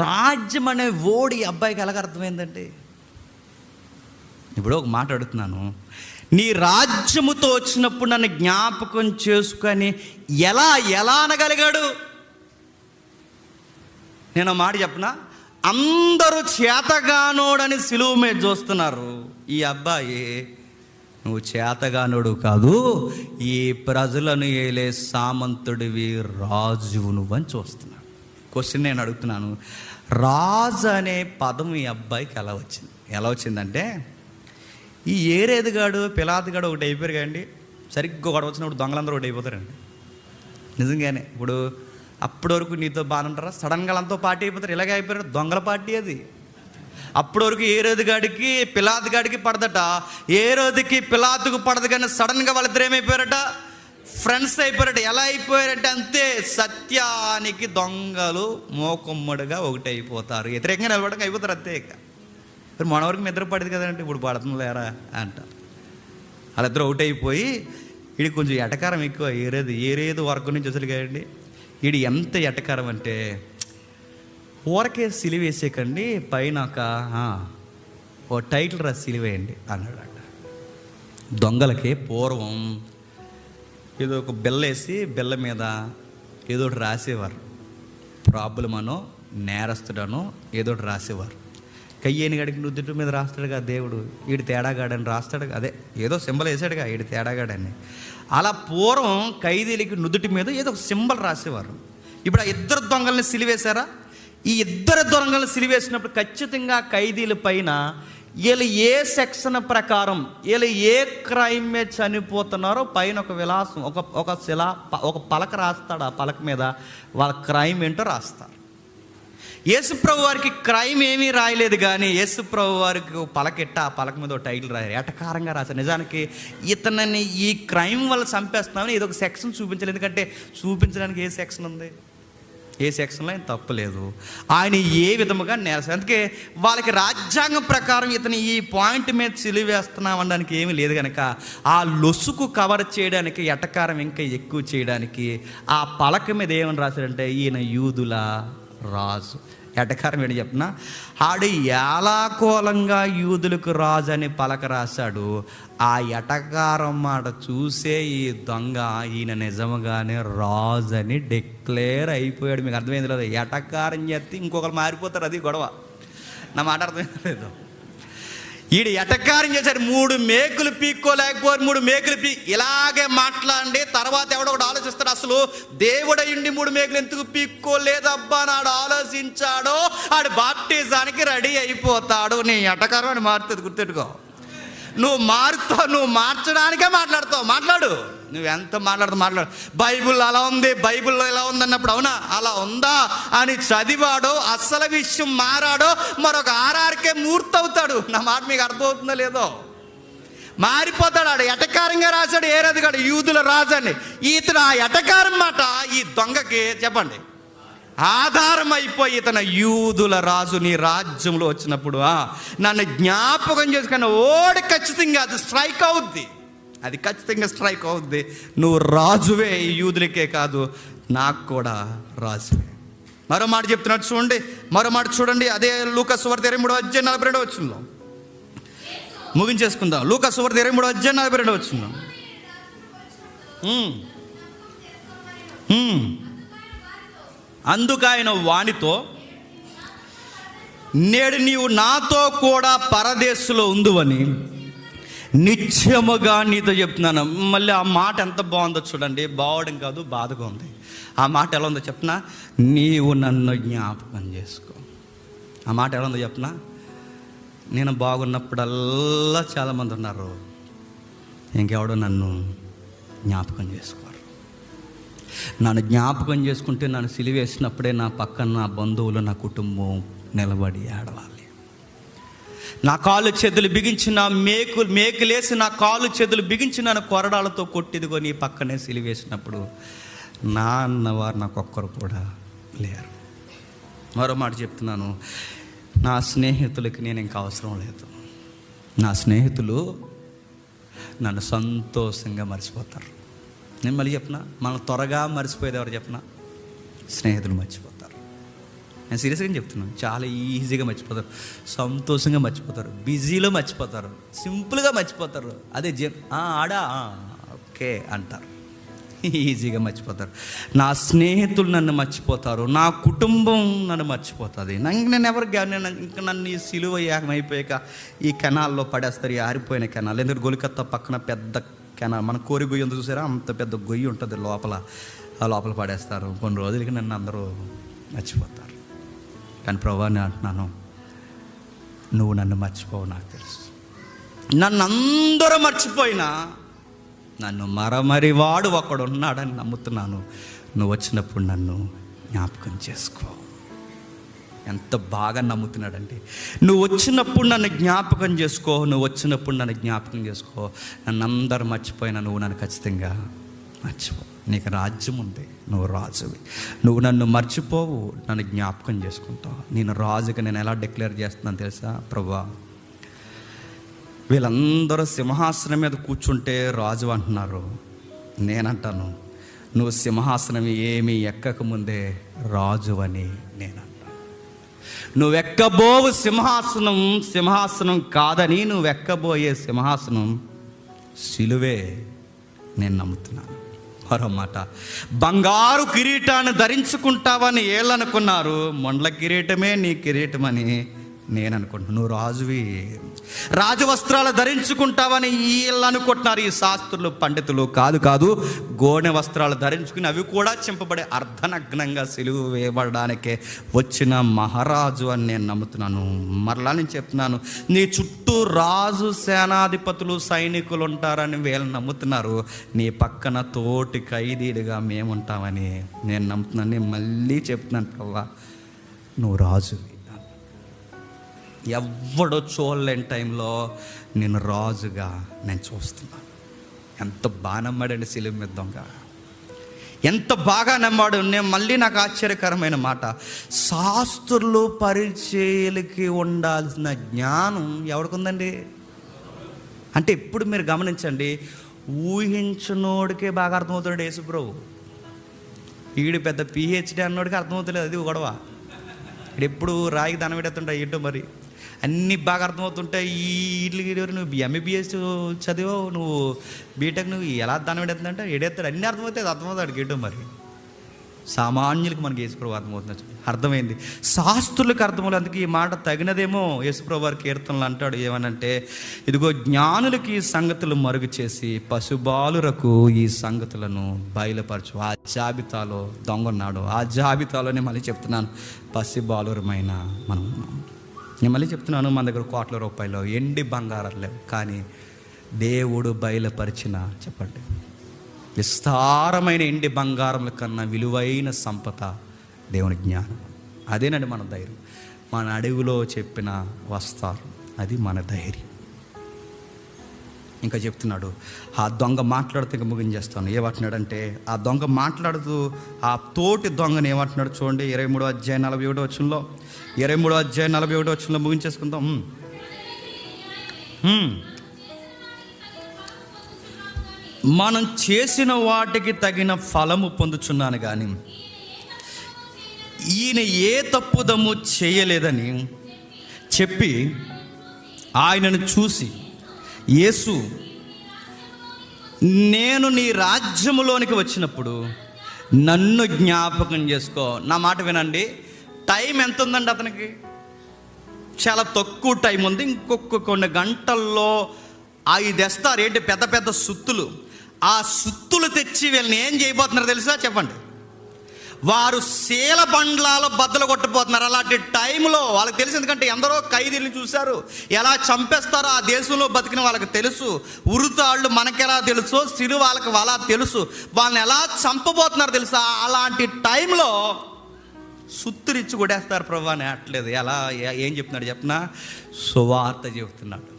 రాజ్యం అనే ఓడి అబ్బాయికి ఎలాగ అర్థమైందండి? ఇప్పుడు ఒక మాట అడుగుతున్నాను, నీ రాజ్యముతో వచ్చినప్పుడు నన్ను జ్ఞాపకం చేసుకొని ఎలా అనగలిగాడు? నేను మాట చెప్పనా, అందరూ చేతగానోడని సిలువ మీద చూస్తున్నారు. ఈ అబ్బాయి నువ్వు చేతగానోడు కాదు, ఈ ప్రజలను ఏలే సామంతుడివి, రాజువు నువ్వు అని చూస్తున్నాడు. క్వశ్చన్ నేను అడుగుతున్నాను, రాజు అనే పదం ఈ అబ్బాయికి ఎలా వచ్చిందంటే, ఈ ఏరేదిగాడు పిలాతుగాడు ఒకటి అయిపోయారు కదండి. సరిగ్గా ఒకటి వచ్చినప్పుడు దొంగలందరూ ఒకటి అయిపోతారండి. నిజంగానే ఇప్పుడు అప్పటి వరకు నీతో బాగుంటారా, సడన్గా అంతా పార్టీ అయిపోతారు. ఇలాగే అయిపోయారు, దొంగల పార్టీ అది. అప్పటి వరకు ఏరోదిగాడికి పిలాతుగాడికి పడదట, ఏరోదికి పిలాతుకు పడదు, కానీ సడన్గా వాళ్ళిద్దరు ఏమైపోయారట, ఫ్రెండ్స్ అయిపోయారట. ఎలా అయిపోయారంటే అంతే, సత్యానికి దొంగలు మోకొమ్మడిగా ఒకటి అయిపోతారు, వ్యతిరేకంగా నిలబడక అయిపోతారు అంతే. ఇక మరి మన వరకు నిద్ర పడేది కదండి, ఇప్పుడు పడుతుంది లేరా అంటారు. వాళ్ళిద్దరు ఒకటి అయిపోయి, వీడికి కొంచెం ఎటకారం ఎక్కువ. ఏరేది వర్గం నుంచి అసలు కదండి. వీడు ఎంత ఎటకారం అంటే, ఊరకే సిలివేసేకండి, పైన ఓ టైటిల్ రాసి సిలివేయండి అన్నాడట. దొంగలకి పూర్వం ఏదో ఒక బెల్లేసి బెల్ల మీద ఏదో ఒకటి రాసేవారు. ప్రాబ్లం అనో నేరస్తుడనో ఏదో ఒకటి రాసేవారు. కయ్యేని గడికి నుదుటి మీద రాస్తాడుగా దేవుడు, వీడి తేడాగాడని రాస్తాడు. అదే ఏదో సింబల్ వేసాడుగా, వీడి తేడాగాడని. అలా పూర్వం ఖైదీలకి నుదుటి మీద ఏదో ఒక సింబల్ రాసేవారు. ఇప్పుడు ఆ ఇద్దరు దొంగల్ని సిలివేశారా? ఈ ఇద్దరు దొంగల్ని సిలివేసినప్పుడు ఖచ్చితంగా ఖైదీల పైన వీళ్ళు ఏ సెక్షన్ ప్రకారం, వీళ్ళు ఏ క్రైమ్ మీద చనిపోతున్నారో పైన ఒక విలాసం, ఒక పలక రాస్తాడు. ఆ పలక మీద వాళ్ళ క్రైమ్ ఏంటో రాస్తారు. యేసుప్రభు వారికి క్రైమ్ ఏమీ రాయలేదు, కానీ యేసుప్రభు వారికి పలకెట్ట, ఆ పలక మీద ఒక టైటిల్ రాయారు, ఎటకారంగా రాశారు. నిజానికి ఇతనని ఈ క్రైమ్ వల్ల చంపేస్తున్నామని ఏదో ఒక సెక్షన్ చూపించలేదు. ఎందుకంటే చూపించడానికి ఏ సెక్షన్ ఉంది? ఏ సెక్షన్లో ఆయన తప్పలేదు. ఆయన ఏ విధముగా నేర్చారు. అందుకే వాళ్ళకి రాజ్యాంగం ప్రకారం ఇతను ఈ పాయింట్ మీద సిలివేస్తున్నాం అనడానికి ఏమీ లేదు కనుక ఆ లొసుకు కవర్ చేయడానికి, ఎటకారం ఇంకా ఎక్కువ చేయడానికి ఆ పలక మీద ఏమని రాశారంటే, ఈయన యూదుల రాజు. ఎటకారం ఏంటి చెప్పిన, ఆడు ఏలాకోలంగా యూదులకు రాజు అని పలక రాశాడు. ఆ ఎటకారం మాట చూసే ఈ దొంగ ఈయన నిజంగానే రాజు అని డిక్లేర్ అయిపోయాడు. మీకు అర్థమైంది లేదు? ఎటకారం చేస్తే ఇంకొకరు మారిపోతారు, అది గొడవ. నా మాట అర్థమైంది లేదు? ఈడు ఎటకారం చేశాడు, 3 మేకులు పీక్కోలేకపోయారు. 3 మేకులు ఇలాగే మాట్లాడి తర్వాత ఎవడో ఒకటి ఆలోచిస్తాడు, అసలు దేవుడయ్యుండి 3 మేకులు ఎందుకు పీక్కోలేదబ్బా నాడు ఆలోచించాడో ఆడు బాప్టిజానికి రెడీ అయిపోతాడు. నీ ఎటకారం అని మారుతుంది, గుర్తెట్టుకో. నువ్వు మారుతావు, నువ్వు మార్చడానికే మాట్లాడు. నువ్వు ఎంత మాట్లాడు. బైబిల్ అలా ఉంది, బైబిల్లో ఎలా ఉంది అన్నప్పుడు అవునా అలా ఉందా అని చదివాడో, అసలు విషయం మారాడో, మరొక ఆర్ఆర్కే మూర్తవుతాడు. నా మాట మీకు అర్థమవుతుందో లేదో? మారిపోతాడు. ఆడు ఎటకారంగా రాశాడు, ఏరదిగాడు యూదుల రాజు అని. ఇతను ఆ ఎటకారం మాట ఈ దొంగకి చెప్పండి ఆధారం అయిపోయి, ఇతను యూదుల రాజు నీ రాజ్యంలో వచ్చినప్పుడు నన్ను జ్ఞాపకం చేసుకున్న ఓడి ఖచ్చితంగా అది స్ట్రైక్ అవుద్ది. అది ఖచ్చితంగా స్ట్రైక్ అవుద్ది. నువ్వు రాజువే, ఈ యూదులకే కాదు నాకు కూడా రాజువే. మరో మాట చెప్తున్నాడు చూడండి, మరో మాట చూడండి. అదే లూకా సువార్త 23:42 ముగించేసుకుందాం. లూకా సువార్త 23:42 అందుకు ఆయన వానితో, నేడు నీవు నాతో కూడా పరదేశంలో ఉందువని నిత్యముగా నీతో చెప్తున్నాను. మళ్ళీ ఆ మాట ఎంత బాగుందో చూడండి. బావడం కాదు, బాధగా ఉంది. ఆ మాట ఎలా ఉందో చెప్పనా, నీవు నన్ను జ్ఞాపకం చేసుకో. ఆ మాట ఎలా ఉందో చెప్పనా, నేను బాగున్నప్పుడల్లా చాలామంది ఉన్నారు, ఇంకెవడో నన్ను జ్ఞాపకం చేసుకోరు. నన్ను జ్ఞాపకం చేసుకుంటే నన్ను సిలివేసినప్పుడే నా పక్కన నా బంధువులు, నా కుటుంబం నిలబడి ఏడవాలి. నా కాళ్ళు చేతులు బిగించి, నా మేకులేసి నా కాళ్ళు చేతులు బిగించి నన్ను కొరడాలతో కొట్టిదిగో నీ పక్కనే సిలివేసినప్పుడు నా అన్నవారు నాకొక్కరు కూడా లేరు. మరో మాట చెప్తున్నాను, నా స్నేహితులకి నేను ఇంకా అవసరం లేదు. నా స్నేహితులు నన్ను సంతోషంగా మర్చిపోతారు. నేను మళ్ళీ చెప్పనా, మనం త్వరగా మర్చిపోయేది ఎవరు చెప్పనా? స్నేహితులు మర్చిపోతారు. నేను సీరియస్గా చెప్తున్నాను, చాలా ఈజీగా మర్చిపోతారు, సంతోషంగా మర్చిపోతారు, బిజీలో మర్చిపోతారు, సింపుల్గా మర్చిపోతారు. అదే ఆడా ఓకే అంటారు, ఈజీగా మర్చిపోతారు. నా స్నేహితులు నన్ను మర్చిపోతారు, నా కుటుంబం నన్ను మర్చిపోతుంది. నేను ఇంకా నన్ను ఈ సిలువ ఏకమైపోయాక ఈ కెనాల్లో పడేస్తారు, ఈ ఆరిపోయిన కెనాల్. ఎందుకంటే గొలికత్తా పక్కన పెద్ద కెనాల్, మన కోరి గొయ్యి ఉంది చూసారా, అంత పెద్ద గొయ్యి ఉంటుంది లోపల, ఆ లోపల పడేస్తారు. కొన్ని రోజులకి నన్ను అందరూ మర్చిపోతారు. కానీ ప్రభువా, నేను అంటున్నాను, నువ్వు నన్ను మర్చిపోవు, నాకు తెలుసు. నన్ను అందరూ మర్చిపోయినా నన్ను మరమరి వాడు ఒకడు ఉన్నాడని నమ్ముతున్నాను. నువ్వు వచ్చినప్పుడు నన్ను జ్ఞాపకం చేసుకో. ఎంత బాగా నమ్ముతున్నాడంటే, నువ్వు వచ్చినప్పుడు నన్ను జ్ఞాపకం చేసుకో, నువ్వు వచ్చినప్పుడు నన్ను జ్ఞాపకం చేసుకో. నన్ను అందరూ మర్చిపోయినా నువ్వు నన్ను ఖచ్చితంగా మర్చిపో. నీకు రాజ్యం ఉంది, నువ్వు రాజువి. నువ్వు నన్ను మర్చిపోవు, నన్ను జ్ఞాపకం చేసుకుంటావు. నేను రాజుగా నేను ఎలా డిక్లేర్ చేస్తున్నాను తెలుసా? ప్రభువా, వీళ్ళందరూ సింహాసనం మీద కూర్చుంటే రాజు అంటున్నారు, నేనంటాను నువ్వు సింహాసనం ఏమీ ఎక్కకముందే రాజు అని నేనంటాను. నువ్వు ఎక్కబోవు సింహాసనం సింహాసనం కాదని, నువ్వు ఎక్కబోయే సింహాసనం సిలువే. నేను నమ్ముతున్నాను. మరో మాట, బంగారు కిరీటాన్ని ధరించుకుంటావని ఏళ్ళు అనుకున్నారు, మొండ్ల కిరీటమే నీ కిరీటమని నేను అనుకుంటున్నాను. నువ్వు రాజువి, రాజు వస్త్రాలు ధరించుకుంటావని వీళ్ళు అనుకుంటున్నారు ఈ శాస్త్రులు, పండితులు. కాదు, గోనె వస్త్రాలు ధరించుకుని అవి కూడా చింపబడే అర్ధనగ్నంగా సిలువ వేయబడడానికే వచ్చిన మహారాజు అని నేను నమ్ముతున్నాను. మరలా నేను చెప్తున్నాను, నీ చుట్టూ రాజు, సేనాధిపతులు, సైనికులు ఉంటారని వీళ్ళు నమ్ముతున్నారు. నీ పక్కన తోటి ఖైదీలుగా మేముంటామని నేను నమ్ముతున్నాను. నేను మళ్ళీ చెప్తున్నాను, ప్రభువా, నువ్వు రాజువి. ఎవడో చూడలేని టైంలో నేను రాజుగా నేను చూస్తున్నాను. ఎంత బాగా నమ్మాడండి సిలువ మీద దొంగ, ఎంత బాగా నమ్మాడు. నేను మళ్ళీ నాకు ఆశ్చర్యకరమైన మాట, శాస్త్రులు పరిచయలకి ఉండాల్సిన జ్ఞానం ఎవరికి ఉందండి? అంటే ఇప్పుడు మీరు గమనించండి, ఊహించినోడికే బాగా అర్థమవుతాడు యేసుప్రభు. వీడు పెద్ద పిహెచ్డి అన్నోడికి అర్థమవుతలేదు, అది గొడవ. ఎప్పుడు రాయికి దండం పెడుతుంటాయి ఏంటో మరి, అన్నీ బాగా అర్థమవుతుంటాయి. వీటికి నువ్వు ఎంబీబీఎస్ చదివావు, నువ్వు బీటెక్, నువ్వు ఎలా దండం పెడుతుందంటే ఏడేస్తాడు, అన్నీ అర్థమవుతాడు ఏంటో మరి. సామాన్యులకి మనకి యేసుప్రభు అర్థమవుతుంది, అర్థమైంది. శాస్త్రులకు అర్థమవుతుంది. అందుకే ఈ మాట తగినదేమో. యేసుప్రభు వారి కీర్తనలు అంటాడు ఏమనంటే, ఇదిగో జ్ఞానులకి ఈ సంగతులు మరుగు చేసి పశుబాలురకు ఈ సంగతులను బయలుపరచు. ఆ జాబితాలో దొంగ ఉన్నాడు. ఆ జాబితాలోనే మళ్ళీ చెప్తున్నాను, పసిబాలురమైన మనం ఉన్నాం. నేను మళ్ళీ చెప్తున్నాను, మన దగ్గర కోట్ల రూపాయలు ఎండి బంగారాలు లేవు, కానీ దేవుడు బయలుపరిచిన, చెప్పండి, విస్తారమైన ఎండి బంగారముల కన్నా విలువైన సంపద దేవుని జ్ఞానం. అదేనండి మన ధైర్యం. మన అడవిలో చెప్పిన వస్తారు, అది మన ధైర్యం. ఇంకా చెప్తున్నాడు, ఆ దొంగ మాట్లాడుతూ ఇంకా ముగించేస్తాను. ఏమంటున్నాడంటే, ఆ దొంగ మాట్లాడుతూ ఆ తోటి దొంగని ఏమంటున్నాడు చూడండి, 23వ అధ్యాయం 41వ వచనంలో, 23వ అధ్యాయం 41వ వచనంలో ముగించేసుకుందాం. మనం చేసిన వాటికి తగిన ఫలము పొందుచున్నాను కానీ ఈయన ఏ తప్పుదము చేయలేదని చెప్పి ఆయనను చూసి యేసు, నేను నీ రాజ్యములోనికి వచ్చినప్పుడు నన్ను జ్ఞాపకం చేసుకో. నా మాట వినండి, టైం ఎంత ఉందండి అతనికి? చాలా తక్కువ టైం ఉంది. ఇంకొక కొన్ని గంటల్లో 5 తెస్తారు. ఏంటి, పెద్ద పెద్ద సుత్తులు. ఆ సుత్తులు తెచ్చి వీళ్ళని ఏం చేయబోతున్నారు తెలుసా? చెప్పండి. వారు శీల బండ్లాలో బద్దలు కొట్టబోతున్నారు. అలాంటి టైంలో వాళ్ళకి తెలుసు, ఎందుకంటే ఎందరో ఖైదీలను చూశారు, ఎలా చంపేస్తారో ఆ దేశంలో బతికిన వాళ్ళకి తెలుసు. ఉరుతాళ్ళు మనకెలా తెలుసో సిలువ వాళ్ళకి అలా తెలుసు. వాళ్ళని ఎలా చంపబోతున్నారు తెలుసా? అలాంటి టైంలో సుత్తురిచ్చి కొడేస్తారు ప్రభు అని అట్లేదు. ఎలా, ఏం చెప్తున్నాడు చెప్పనా? సువార్త చెప్తున్నాడు.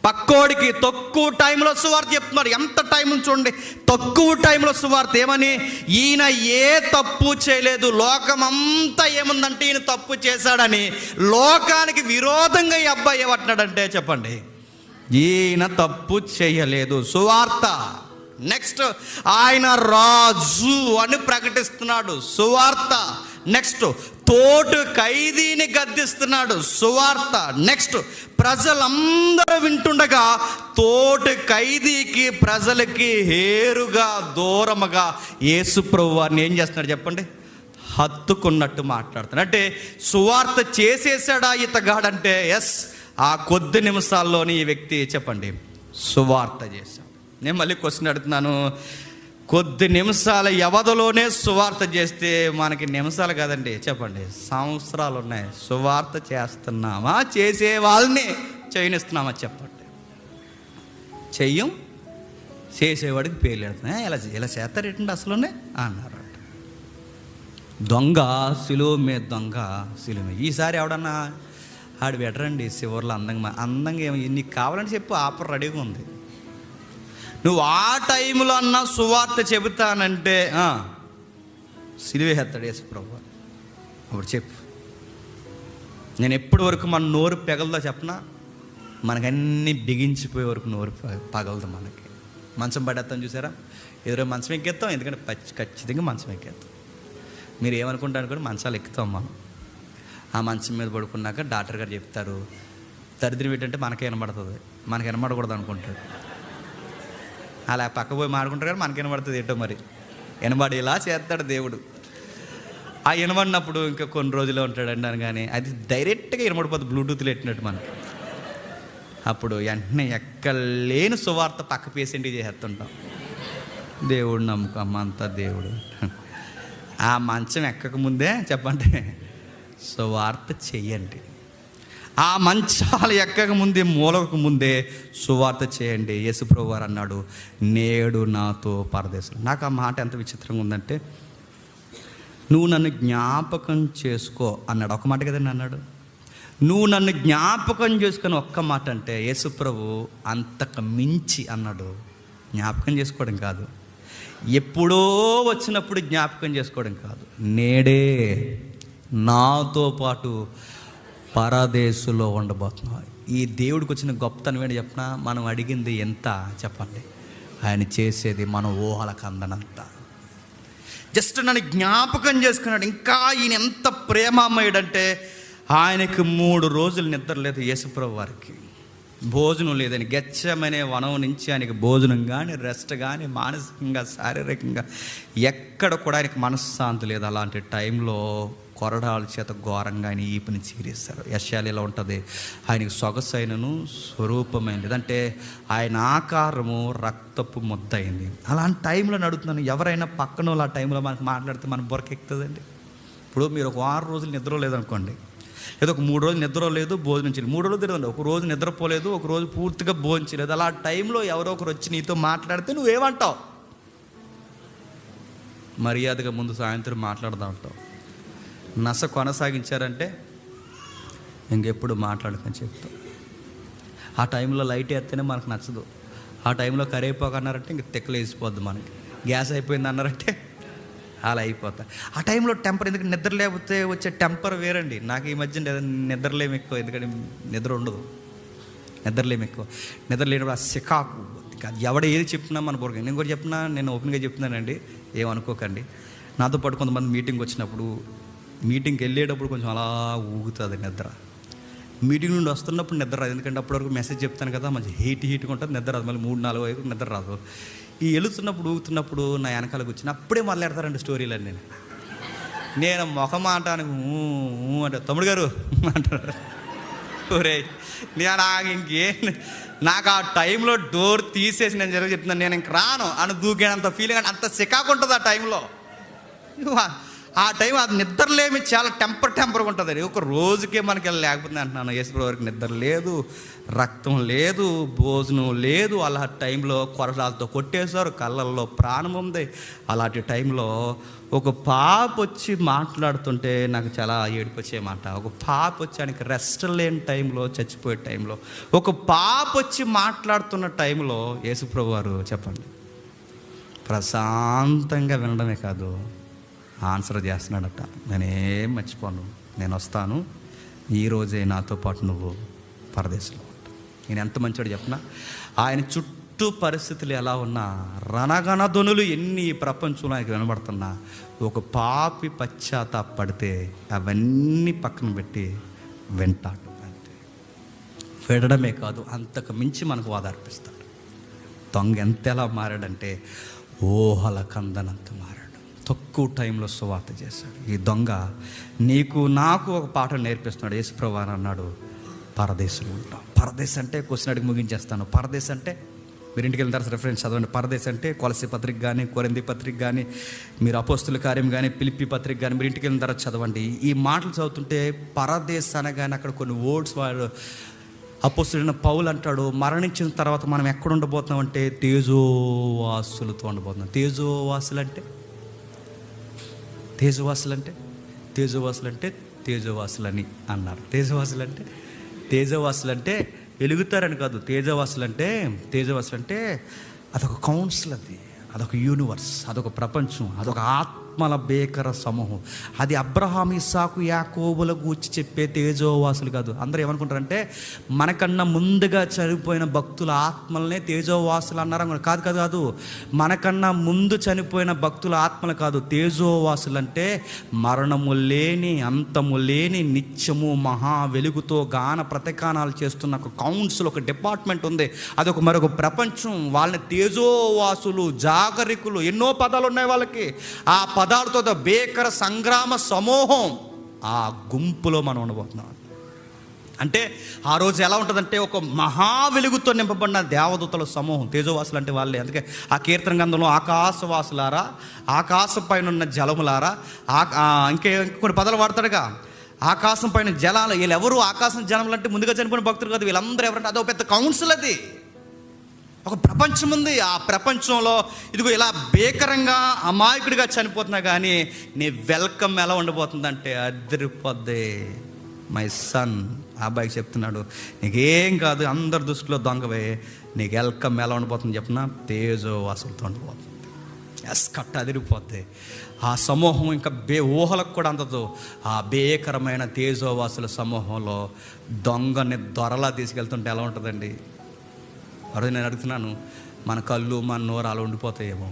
పక్కోడికి తక్కువ టైంలో సువార్త చెప్తున్నాడు. ఎంత టైం చూడండి, తక్కువ టైంలో సువార్త. ఏమని? ఈయన ఏ తప్పు చేయలేదు, లోకమంతా ఏముందంటే ఈయన తప్పు చేశాడని లోకానికి విరోధంగా ఈ అబ్బాయి ఏమంటున్నాడంటే, చెప్పండి, ఈయన తప్పు చేయలేదు. సువార్త. నెక్స్ట్, ఆయన రాజు అని ప్రకటిస్తున్నాడు. సువార్త. నెక్స్ట్ తోటి ఖైదీని గద్దిస్తున్నాడు, సువార్త. నెక్స్ట్ ప్రజలందరూ వింటుండగా తోటి ఖైదీకి ప్రజలకి హేరుగా దూరముగా యేసు ప్రభువు వారిని ఏం చేస్తున్నాడు చెప్పండి? హత్తుకున్నట్టు మాట్లాడుతున్నాడు. అంటే సువార్త చేసేసాడా ఇతగాడంటే ఎస్, ఆ కొద్ది నిమిషాల్లోని ఈ వ్యక్తి చెప్పండి సువార్త చేశాడు. నేను మళ్ళీ క్వశ్చన్ అడుగుతున్నాను, కొద్ది నిమిషాల వ్యవధిలోనే సువార్త చేస్తే మనకి నిమిషాలు కాదండి చెప్పండి, సంవత్సరాలు ఉన్నాయి. సువార్త చేస్తున్నామా, చేసే వాళ్ళని చేయనిస్తున్నామా చెప్పండి? చెయ్యం, చేసేవాడికి పేర్లు పెడుతున్నా. ఇలా చేస్తారేంటండి అసలునే అన్నారు. దొంగ సిలువ మీద, దొంగ సిలువ మీద. ఈసారి ఎవడన్నా ఆడు బెటరండి చివర్లో అందంగా ఏమి నీకు కావాలని చెప్పి ఆఫర్ రెడీగా ఉంది. నువ్వు ఆ టైంలో అన్నా సువార్త చెబుతానంటే సిలువేస్తాడు యేసు ప్రభువు. అప్పుడు చెప్పు. నేను ఎప్పటి వరకు మన నోరు పెగలదో చెప్పనా? మనకన్నీ బిగించిపోయే వరకు నోరు పగలదు. మనకి మంచం పడేస్తాం చూసారా, ఎదురో మంచం ఎక్కేస్తాం, ఎందుకంటే ఖచ్చితంగా మంచం ఎక్కేస్తాం. మీరు ఏమనుకుంటారు కూడా మంచాలు ఎక్కుతాం మనం. ఆ మంచం మీద పడుకున్నాక డాక్టర్ గారు చెప్తారు, దరిద్రం ఏంటంటే మనకే వినబడుతుంది, మనకి వినబడకూడదు అనుకుంటాడు. అలా పక్క పోయి మాడుకుంటారు కానీ మనకి వినబడుతుంది ఏంటో మరి. వినబడి ఇలా చేస్తాడు దేవుడు. ఆ వినబడినప్పుడు ఇంకా కొన్ని రోజులు ఉంటాడండి అని, కానీ అది డైరెక్ట్గా వినబడిపోతుంది, బ్లూటూత్లో పెట్టినట్టు మనకి. అప్పుడు వెంటనే ఎక్కలేని సువార్త పక్క పేషెంట్కి చేసేస్తుంటాం. దేవుడు నమ్మకం అంతా దేవుడు. ఆ మంచం ఎక్కక ముందే చెప్పండి సువార్త చెయ్యండి. ఆ మంచాలు ఎక్కక ముందే, మూలక ముందే సువార్త చేయండి. యేసుప్రభు వారు అన్నాడు, నేడు నాతో పరదేశం. నాకు ఆ మాట ఎంత విచిత్రంగా ఉందంటే, నువ్వు నన్ను జ్ఞాపకం చేసుకో అన్నాడు. ఒక మాట కదండి అన్నాడు. నువ్వు నన్ను జ్ఞాపకం చేసుకొని ఒక్క మాట అంటే యేసుప్రభు అంతకు మించి అన్నాడు. జ్ఞాపకం చేసుకోవడం కాదు, ఎప్పుడో వచ్చినప్పుడు జ్ఞాపకం చేసుకోవడం కాదు, నేడే నాతో పాటు పరదేశంలో ఉండబోతున్నావు. ఈ దేవుడికి వచ్చిన గొప్పతనం ఏంటి చెప్పినా, మనం అడిగింది ఎంత చెప్పండి, ఆయన చేసేది మన ఊహలకు అందనంత. జస్ట్ నన్ను జ్ఞాపకం చేసుకున్నాడు. ఇంకా ఈయన ఎంత ప్రేమమయుడంటే, ఆయనకి 3 రోజులు నిద్ర లేదు యేసుప్రభు వారికి. భోజనం లేదని గెచ్చమనే వనం నుంచి ఆయనకి భోజనం కానీ, రెస్ట్ కానీ, మానసికంగా శారీరకంగా ఎక్కడ కూడా ఆయనకి మనశ్శాంతి లేదు. అలాంటి టైంలో కొరడాల చేత ఘోరంగా ఆయన ఈపుని చీరేస్తారు. యెషయాలో ఇలా ఉంటుంది, ఆయనకి సొగసైనను స్వరూపమైనది, అంటే ఆయన ఆకారము రక్తపు ముద్ద అయింది. అలాంటి టైంలో నడుతున్నాను. ఎవరైనా పక్కన వాళ్ళు ఆ టైంలో మనకు మాట్లాడితే మన బొరకెక్కుతుందండి. ఇప్పుడు మీరు ఒక 6 రోజులు నిద్ర లేదనుకోండి, ఏదో ఒక 3 రోజులు నిద్ర లేదు, భోజనం చేయలేదు, 3 రోజులు తిరగండి, ఒక రోజు నిద్రపోలేదు, ఒక రోజు పూర్తిగా భోజనం చేయలేదు. అలా టైంలో ఎవరో ఒకరు వచ్చి నీతో మాట్లాడితే నువ్వేమంటావు? మర్యాదగా ముందు సాయంత్రం మాట్లాడదా ఉంటావు. నస కొనసాగించారంటే ఇంకెప్పుడు మాట్లాడకని చెప్తావు. ఆ టైంలో లైట్ వేస్తేనే మనకు నచ్చదు. ఆ టైంలో కరివేపాకు అన్నారంటే ఇంక తెక్కలు వేసిపోద్ది మనకి. గ్యాస్ అయిపోయింది అన్నారంటే అలా అయిపోతాయి. ఆ టైంలో టెంపర్, ఎందుకంటే నిద్ర లేకపోతే వచ్చే టెంపర్ వేరండి. నాకు ఈ మధ్య నిద్రలేమి ఎక్కువ, ఎందుకంటే నిద్ర ఉండదు, నిద్రలేమి ఎక్కువ. నిద్ర లేనప్పుడు ఆ సికాకు, ఎవడ ఏది చెప్పినా మన బుర్ర. నేను కూడా చెప్పినా, నేను ఓపెన్గా చెప్తున్నానండి, ఏమనుకోకండి. నాతో పాటు కొంతమంది మీటింగ్ వచ్చినప్పుడు, మీటింగ్కి వెళ్ళేటప్పుడు కొంచెం అలా ఊగుతుంది నిద్ర. మీటింగ్ నుండి వస్తున్నప్పుడు నిద్ర రాదు, ఎందుకంటే అప్పటివరకు మెసేజ్ చెప్తాను కదా, మంచి హీట్గా ఉంటుంది, నిద్ర రాదు. మళ్ళీ 3-4 వరకు నిద్ర రాదు. ఈ వెళుతున్నప్పుడు ఊగుతున్నప్పుడు నా వెనకాల కూర్చుని అప్పుడే మొదలెడతారండి స్టోరీలు. నేను ముఖం అంటాను అంటే, తమ్ముడు గారు అంటారు. ఒరే నేను ఇంకేం, నాకు ఆ టైంలో డోర్ తీసేసి నేను చెప్తున్నాను, నేను ఇంక రాను అని దూకేనంత ఫీలింగ్, అంటే అంత సికాకు ఉంటుంది ఆ టైంలో. ఆ టైం అది నిద్రలేమి చాలా టెంపర్గా ఉంటుంది. ఒక రోజుకే మనకి లేకపోతే అంటున్నాను, యేసుప్రభు వారికి నిద్ర లేదు, రక్తం లేదు, భోజనం లేదు. అలా టైంలో కొరడాలతో కొట్టేశారు, కళ్ళల్లో ప్రాణం ఉంది. అలాంటి టైంలో ఒక పాప వచ్చి మాట్లాడుతుంటే నాకు చాలా ఏడుపు వచ్చే మాట. ఒక పాప వచ్చి ఆయనకి రెస్ట్ లేని టైంలో, చచ్చిపోయే టైంలో ఒక పాప వచ్చి మాట్లాడుతున్న టైంలో యేసుప్రభు వారు చెప్పండి ప్రశాంతంగా వినడమే కాదు, ఆన్సర్ చేస్తున్నాడట. నేనేం మర్చిపోను, నేను వస్తాను, ఈరోజే నాతో పాటు నువ్వు పరదేశంలో ఉంటావు. నేను ఎంత మంచివాడు చెప్పిన, ఆయన చుట్టూ చుట్టూ పరిస్థితులు ఎలా ఉన్నా, రణగణధ్వనులు ఎన్ని ఈ ప్రపంచంలో ఆయనకు వినబడుతున్నా, ఒక పాపి పశ్చాత్తాపడితే అవన్నీ పక్కన పెట్టి వెంటాడు. అంతే. వినడమే కాదు, అంతకు మించి మనకు ఓదార్పిస్తాడు. దొంగ ఎంతలా మారాడంటే ఊహల కందనంత మారాడు. తక్కువ టైంలో సువార్త చేశాడు. ఈ దొంగ నీకు నాకు ఒక పాఠం నేర్పిస్తున్నాడు. యేసుప్రభు అని అన్నాడు, పరదేశంలో ఉంటాం. పరదేశం అంటే క్వశ్చన్ అడిగి ముగించేస్తాను. పరదేశం అంటే మీరు ఇంటికి వెళ్ళిన తర్వాత రిఫరెన్స్ చదవండి. పరదేశం అంటే కొలసి పత్రిక కానీ, కొరింథీ పత్రిక కానీ, మీరు అపోస్తుల కార్యం కానీ, ఫిలిప్పీ పత్రిక కానీ మీరు ఇంటికి వెళ్ళిన తర్వాత చదవండి. ఈ మాటలు చదువుతుంటే పరదేశం అనగానే అక్కడ కొన్ని వర్డ్స్ వాడు అపోస్తులైన పౌలు అంటాడు, మరణించిన తర్వాత మనం ఎక్కడ ఉండబోతున్నాం అంటే తేజోవాసులతో ఉండబోతున్నాం. తేజోవాసులు అంటే తేజోవాసులని అన్నారు. తేజోవాసులు అంటే వెలుగుతారని కాదు. తేజోవాసులు అంటే అదొక కౌన్సిల్, అదొక యూనివర్స్, అదొక ప్రపంచం, అదొక ఆత్మల భీకర సమూహం. అది అబ్రహాం, ఇస్సాకు, యాకోబుల గూర్చి చెప్పే తేజోవాసులు కాదు. అందరూ ఏమనుకుంటారంటే మనకన్నా ముందుగా చనిపోయిన భక్తుల ఆత్మలనే తేజోవాసులు అన్నారు. కాదు. మనకన్నా ముందు చనిపోయిన భక్తుల ఆత్మలు కాదు. తేజోవాసులు అంటే మరణము లేని, అంతము లేని, నిత్యము మహా వెలుగుతో గాన ప్రతికానాలు చేస్తున్న ఒక కౌన్సిల్, ఒక డిపార్ట్మెంట్ ఉంది. అదొక మరొక ప్రపంచం. వాళ్ళని తేజోవాసులు, జాగరికులు, ఎన్నో పదాలు ఉన్నాయి వాళ్ళకి. ఆ పదాలతో భీకర సంగ్రామ సమూహం, ఆ గుంపులో మనం ఉండబోతున్నాం. అంటే ఆ రోజు ఎలా ఉంటుందంటే ఒక మహా వెలుగుతో నింపబడిన దేవదూతల సమూహం. తేజోవాసులు అంటే వాళ్ళే. అందుకే ఆ కీర్తన గ్రంథంలో ఆకాశవాసులారా, ఆకాశం పైన ఉన్న జలములారా, కొన్ని పదాలు వాడతాడుగా. ఆకాశం పైన జలాలు, వీళ్ళెవరు ఆకాశం జలములు అంటే ముందుగా చనిపోయిన భక్తులు కాదు. వీళ్ళందరూ ఎవరంటే అదొక పెద్ద కౌన్సిల్. అది ఒక ప్రపంచం ఉంది. ఆ ప్రపంచంలో ఇదిగో ఇలా భీకరంగా అమాయకుడిగా చనిపోతున్నా కానీ నీ వెల్కమ్ ఎలా ఉండబోతుందంటే అదిరిపోద్ది. మై సన్, ఆ అబ్బాయికి చెప్తున్నాడు, నీకేం కాదు, అందరి దృష్టిలో దొంగవే, నీకు వెల్కమ్ ఎలా ఉండబోతుంది చెప్తున్నా, తేజోవాసులతో ఉండబోతుంది. కట్ట అదిరిపోద్ది. ఆ సమూహం ఇంకా ఊహలకు కూడా అందదు. ఆ భీకరమైన తేజోవాసుల సమూహంలో దొంగని దొరలా తీసుకెళ్తుంటే ఎలా ఉంటుందండి? అదే నేను అడుగుతున్నాను, మన కళ్ళు, మన నోరు అలా ఉండిపోతాయేమో.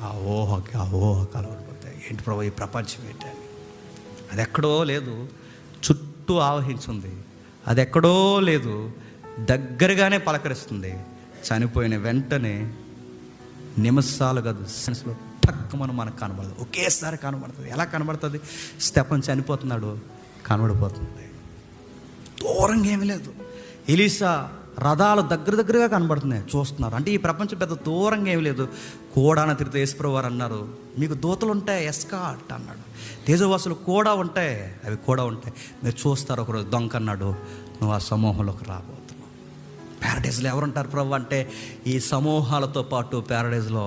ఆ ఊహకి అలా ఉండిపోతాయి. ఏంటి ప్రభు ఈ ప్రపంచం ఏంటని? అది ఎక్కడో లేదు, చుట్టూ ఆవహించుంది. అది ఎక్కడో లేదు, దగ్గరగానే పలకరిస్తుంది. చనిపోయిన వెంటనే నిమిషాలు కాదు, సెన్స్లో టక్కుమని మనకు కనబడదు. ఒకేసారి కనబడుతుంది. ఎలా కనబడుతుంది? స్టెఫన్ చనిపోతున్నాడు, కనబడిపోతుంది. దూరంగా ఏమీ లేదు. ఎలీసా రథాలు దగ్గరగా కనబడుతున్నాయి, చూస్తున్నారు. అంటే ఈ ప్రపంచం పెద్ద దూరంగా ఏమి లేదు. కోడాన తిరిగితే యేసుప్రభు వారు అన్నారు, మీకు దూతలు ఉంటాయి, ఎస్కాట్ అన్నాడు. తేజోవాసులు కూడా ఉంటాయి, అవి కూడా ఉంటాయి. మీరు చూస్తారు. ఒకరోజు దొంగ అన్నాడు, నువ్వు ఆ సమూహంలోకి రాబోతున్నావు. ప్యారడైజ్లో ఎవరుంటారు ప్రభు అంటే, ఈ సమూహాలతో పాటు ప్యారడైజ్లో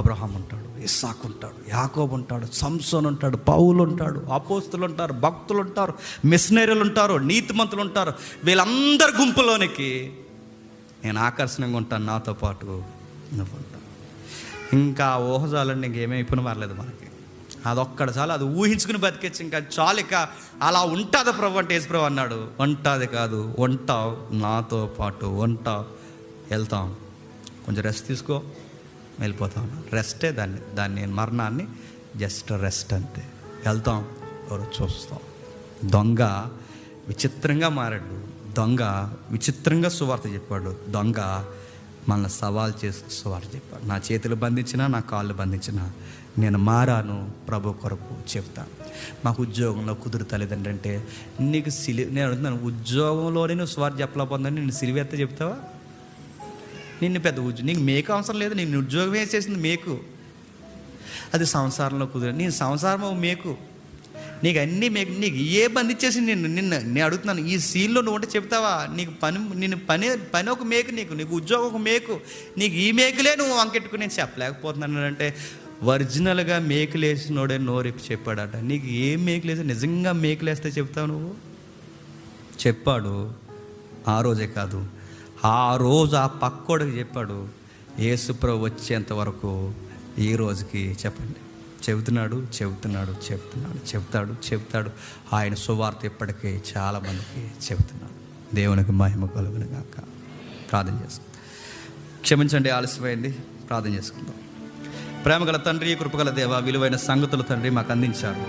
అబ్రహాం ఉంటాడు, ఇస్సాకు ఉంటాడు, యాకోబు ఉంటాడు, సంసోన్ ఉంటాడు, పౌలు ఉంటాడు, అపోస్తులు ఉంటారు, భక్తులు ఉంటారు, మిషనరీలు ఉంటారు, నీతిమంతులు ఉంటారు. వీళ్ళందరి గుంపులోనికి నేను ఆకర్షణంగా ఉంటాను, నాతో పాటు నువ్వు ఉంటావు. ఇంకా ఊహజాలండి, ఇంకేమైపోయిన పర్లేదు మనకి. అదొక్కడ చాలు, అది ఊహించుకుని బతికేచ్చు. ఇంకా చాలు, ఇక అలా ఉంటుంది ప్రభు అంటే యేసుప్రభు అన్నాడు, ఉంటుంది కాదు, ఉంటావు నాతో పాటు, ఉంటావు, వెళ్తాం, కొంచెం రెస్ట్ తీసుకో, వెళ్ళిపోతాం. రెస్టే దాన్ని మరణాన్ని జస్ట్ రెస్ట్ అంతే. వెళ్తాం, ఎవరో చూస్తాం. దొంగ విచిత్రంగా మారాడు. దొంగ విచిత్రంగా సువార్త చెప్పాడు. దొంగ మనల్ని సవాల్ చేస్తూ సువార్త చెప్పాడు. నా చేతులు బంధించినా, నా కాళ్ళు బంధించినా నేను మారాను, ప్రభు కొరకు చెప్తాను. మాకు ఉద్యోగంలో కుదురుతలేదండి అంటే నీకు నేను అడుగుతున్నాను, ఉద్యోగంలోనే నువ్వు సువార్త చెప్పలేకపోతుందని నేను సిలివేత్త చెప్తావా? నిన్ను పెద్ద నీకు మేకు అవసరం లేదు, నేను ఉద్యోగం వేసేసింది మేకు. అది సంసారంలో కుదిరి, నేను సంసారం మేకు, నీకు అన్నీ మేకు, నీకు ఏ బంద్ ఇచ్చేసి నేను అడుగుతున్నాను, ఈ సీన్లో నువ్వు ఉంటే చెప్తావా? నీకు పని ఒక మేకు, నీకు ఉద్యోగం ఒక మేకు, నీకు ఈ మేకులే నువ్వు వంకెట్టుకుని నేను చెప్పలేకపోతున్నాను అంటే ఒరిజినల్గా మేకులేసినోడే నోరెప్పి చెప్పాడట. నీకు ఏం మేకులేసి నిజంగా మేకులేస్తే చెప్తావు నువ్వు? చెప్పాడు. ఆ రోజే కాదు, ఆ రోజు ఆ పక్కోడికి చెప్పాడు. యేసుప్రభు వచ్చేంత వరకు ఈ రోజుకి చెప్పండి, చెబుతాడు. ఆయన సువార్త ఇప్పటికీ చాలామందికి చెబుతున్నాడు. దేవునికి మహిమ కలుగును గాక. ప్రార్థన చేస్తాం. క్షమించండి, ఆలస్యమైంది. ప్రార్థన చేసుకుందాం. ప్రేమగల తండ్రి, కృపగల దేవా, విలువైన సంగతులు తండ్రి మాకు అందించారు.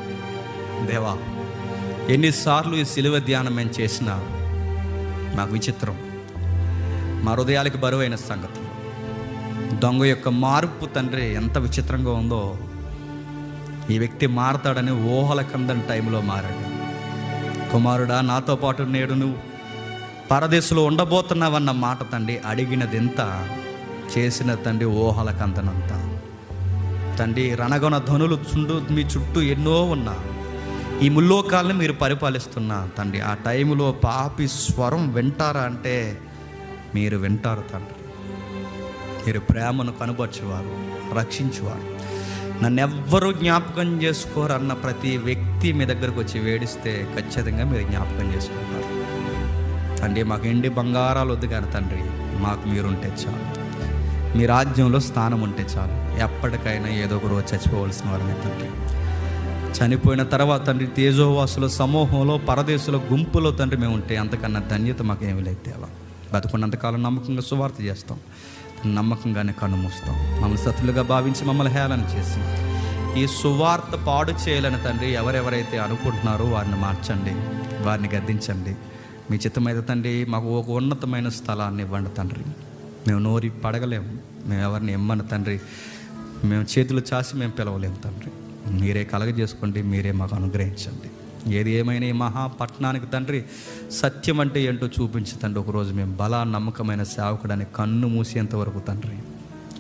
దేవా, ఎన్నిసార్లు ఈ సిలువ ధ్యానం మేము చేసినా మాకు విచిత్రం, మా హృదయాలకు బరువైన సంగతులు. దొంగ యొక్క మార్పు తండ్రి ఎంత విచిత్రంగా ఉందో. ఈ వ్యక్తి మారతాడని ఊహల కందని టైంలో మారాడు. కుమారుడా, నాతో పాటు నేడు నువ్వు పరదేశంలో ఉండబోతున్నావన్న మాట తండ్రి అడిగినది ఎంత, చేసిన తండ్రి ఊహల కందనంత. తండ్రి, రణగొన ధనులు మీ చుట్టూ ఎన్నో ఉన్నా, ఈ ముల్లోకాలను మీరు పరిపాలిస్తున్నా తండ్రి, ఆ టైంలో పాపి స్వరం వింటారా అంటే మీరు వింటారు తండ్రి. మీరు ప్రేమను కనుపరచేవారు, రక్షించేవారు. నన్ను ఎవ్వరూ జ్ఞాపకం చేసుకోరన్న ప్రతి వ్యక్తి మీ దగ్గరకు వచ్చి వేడిస్తే ఖచ్చితంగా మీరు జ్ఞాపకం చేసుకుంటారు తండ్రి. మాకు ఎండి బంగారాలు వద్దు కానీ తండ్రి, మాకు మీరుంటే చాలు. మీ రాజ్యంలో స్థానం ఉంటే చాలు. ఎప్పటికైనా ఏదో ఒక రోజు చచ్చిపోవలసిన వారమే తండ్రి. చనిపోయిన తర్వాత తండ్రి తేజోవాసుల సమూహంలో, పరదేశుల గుంపులో తండ్రి మేము ఉంటే అంతకన్నా ధన్యత మాకేమీ లేదు దేవా. బతుకున్నంతకాలం నమ్మకంగా సువార్త చేస్తాం, నమ్మకంగానే కన్ను మూస్తాం. మమ్మల్ని శత్రులుగా భావించి మమ్మల్ని హేళన చేసి ఈ సువార్త పాడు చేయాలని తండ్రి ఎవరెవరైతే అనుకుంటున్నారో వారిని మార్చండి, వారిని గద్దించండి. మీ చిత్తమైతే తండ్రి మాకు ఒక ఉన్నతమైన స్థలాన్ని ఇవ్వండి తండ్రి. మేము నోరి పడగలేము, మేము ఎవరిని ఇమ్మని తండ్రి, మేము చేతులు చాసి మేము పిలవలేము తండ్రి. మీరే కలగజేసుకోండి, మీరే మాకు అనుగ్రహించండి. ఏది ఏమైనా ఈ మహాపట్నానికి తండ్రి సత్యం అంటే ఏంటో చూపించి తండ్రి, ఒకరోజు మేము నమ్మకమైన సేవకుడని కన్ను మూసేంత వరకు తండ్రి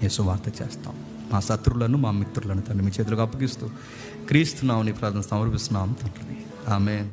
యేసు వార్త చేస్తాం. మా శత్రువులను, మా మిత్రులను తండ్రి మీ చేతులకు అప్పగిస్తూ క్రీస్తు నామమున ప్రార్థన సమర్పిస్తున్నాం తండ్రి. ఆమేన్.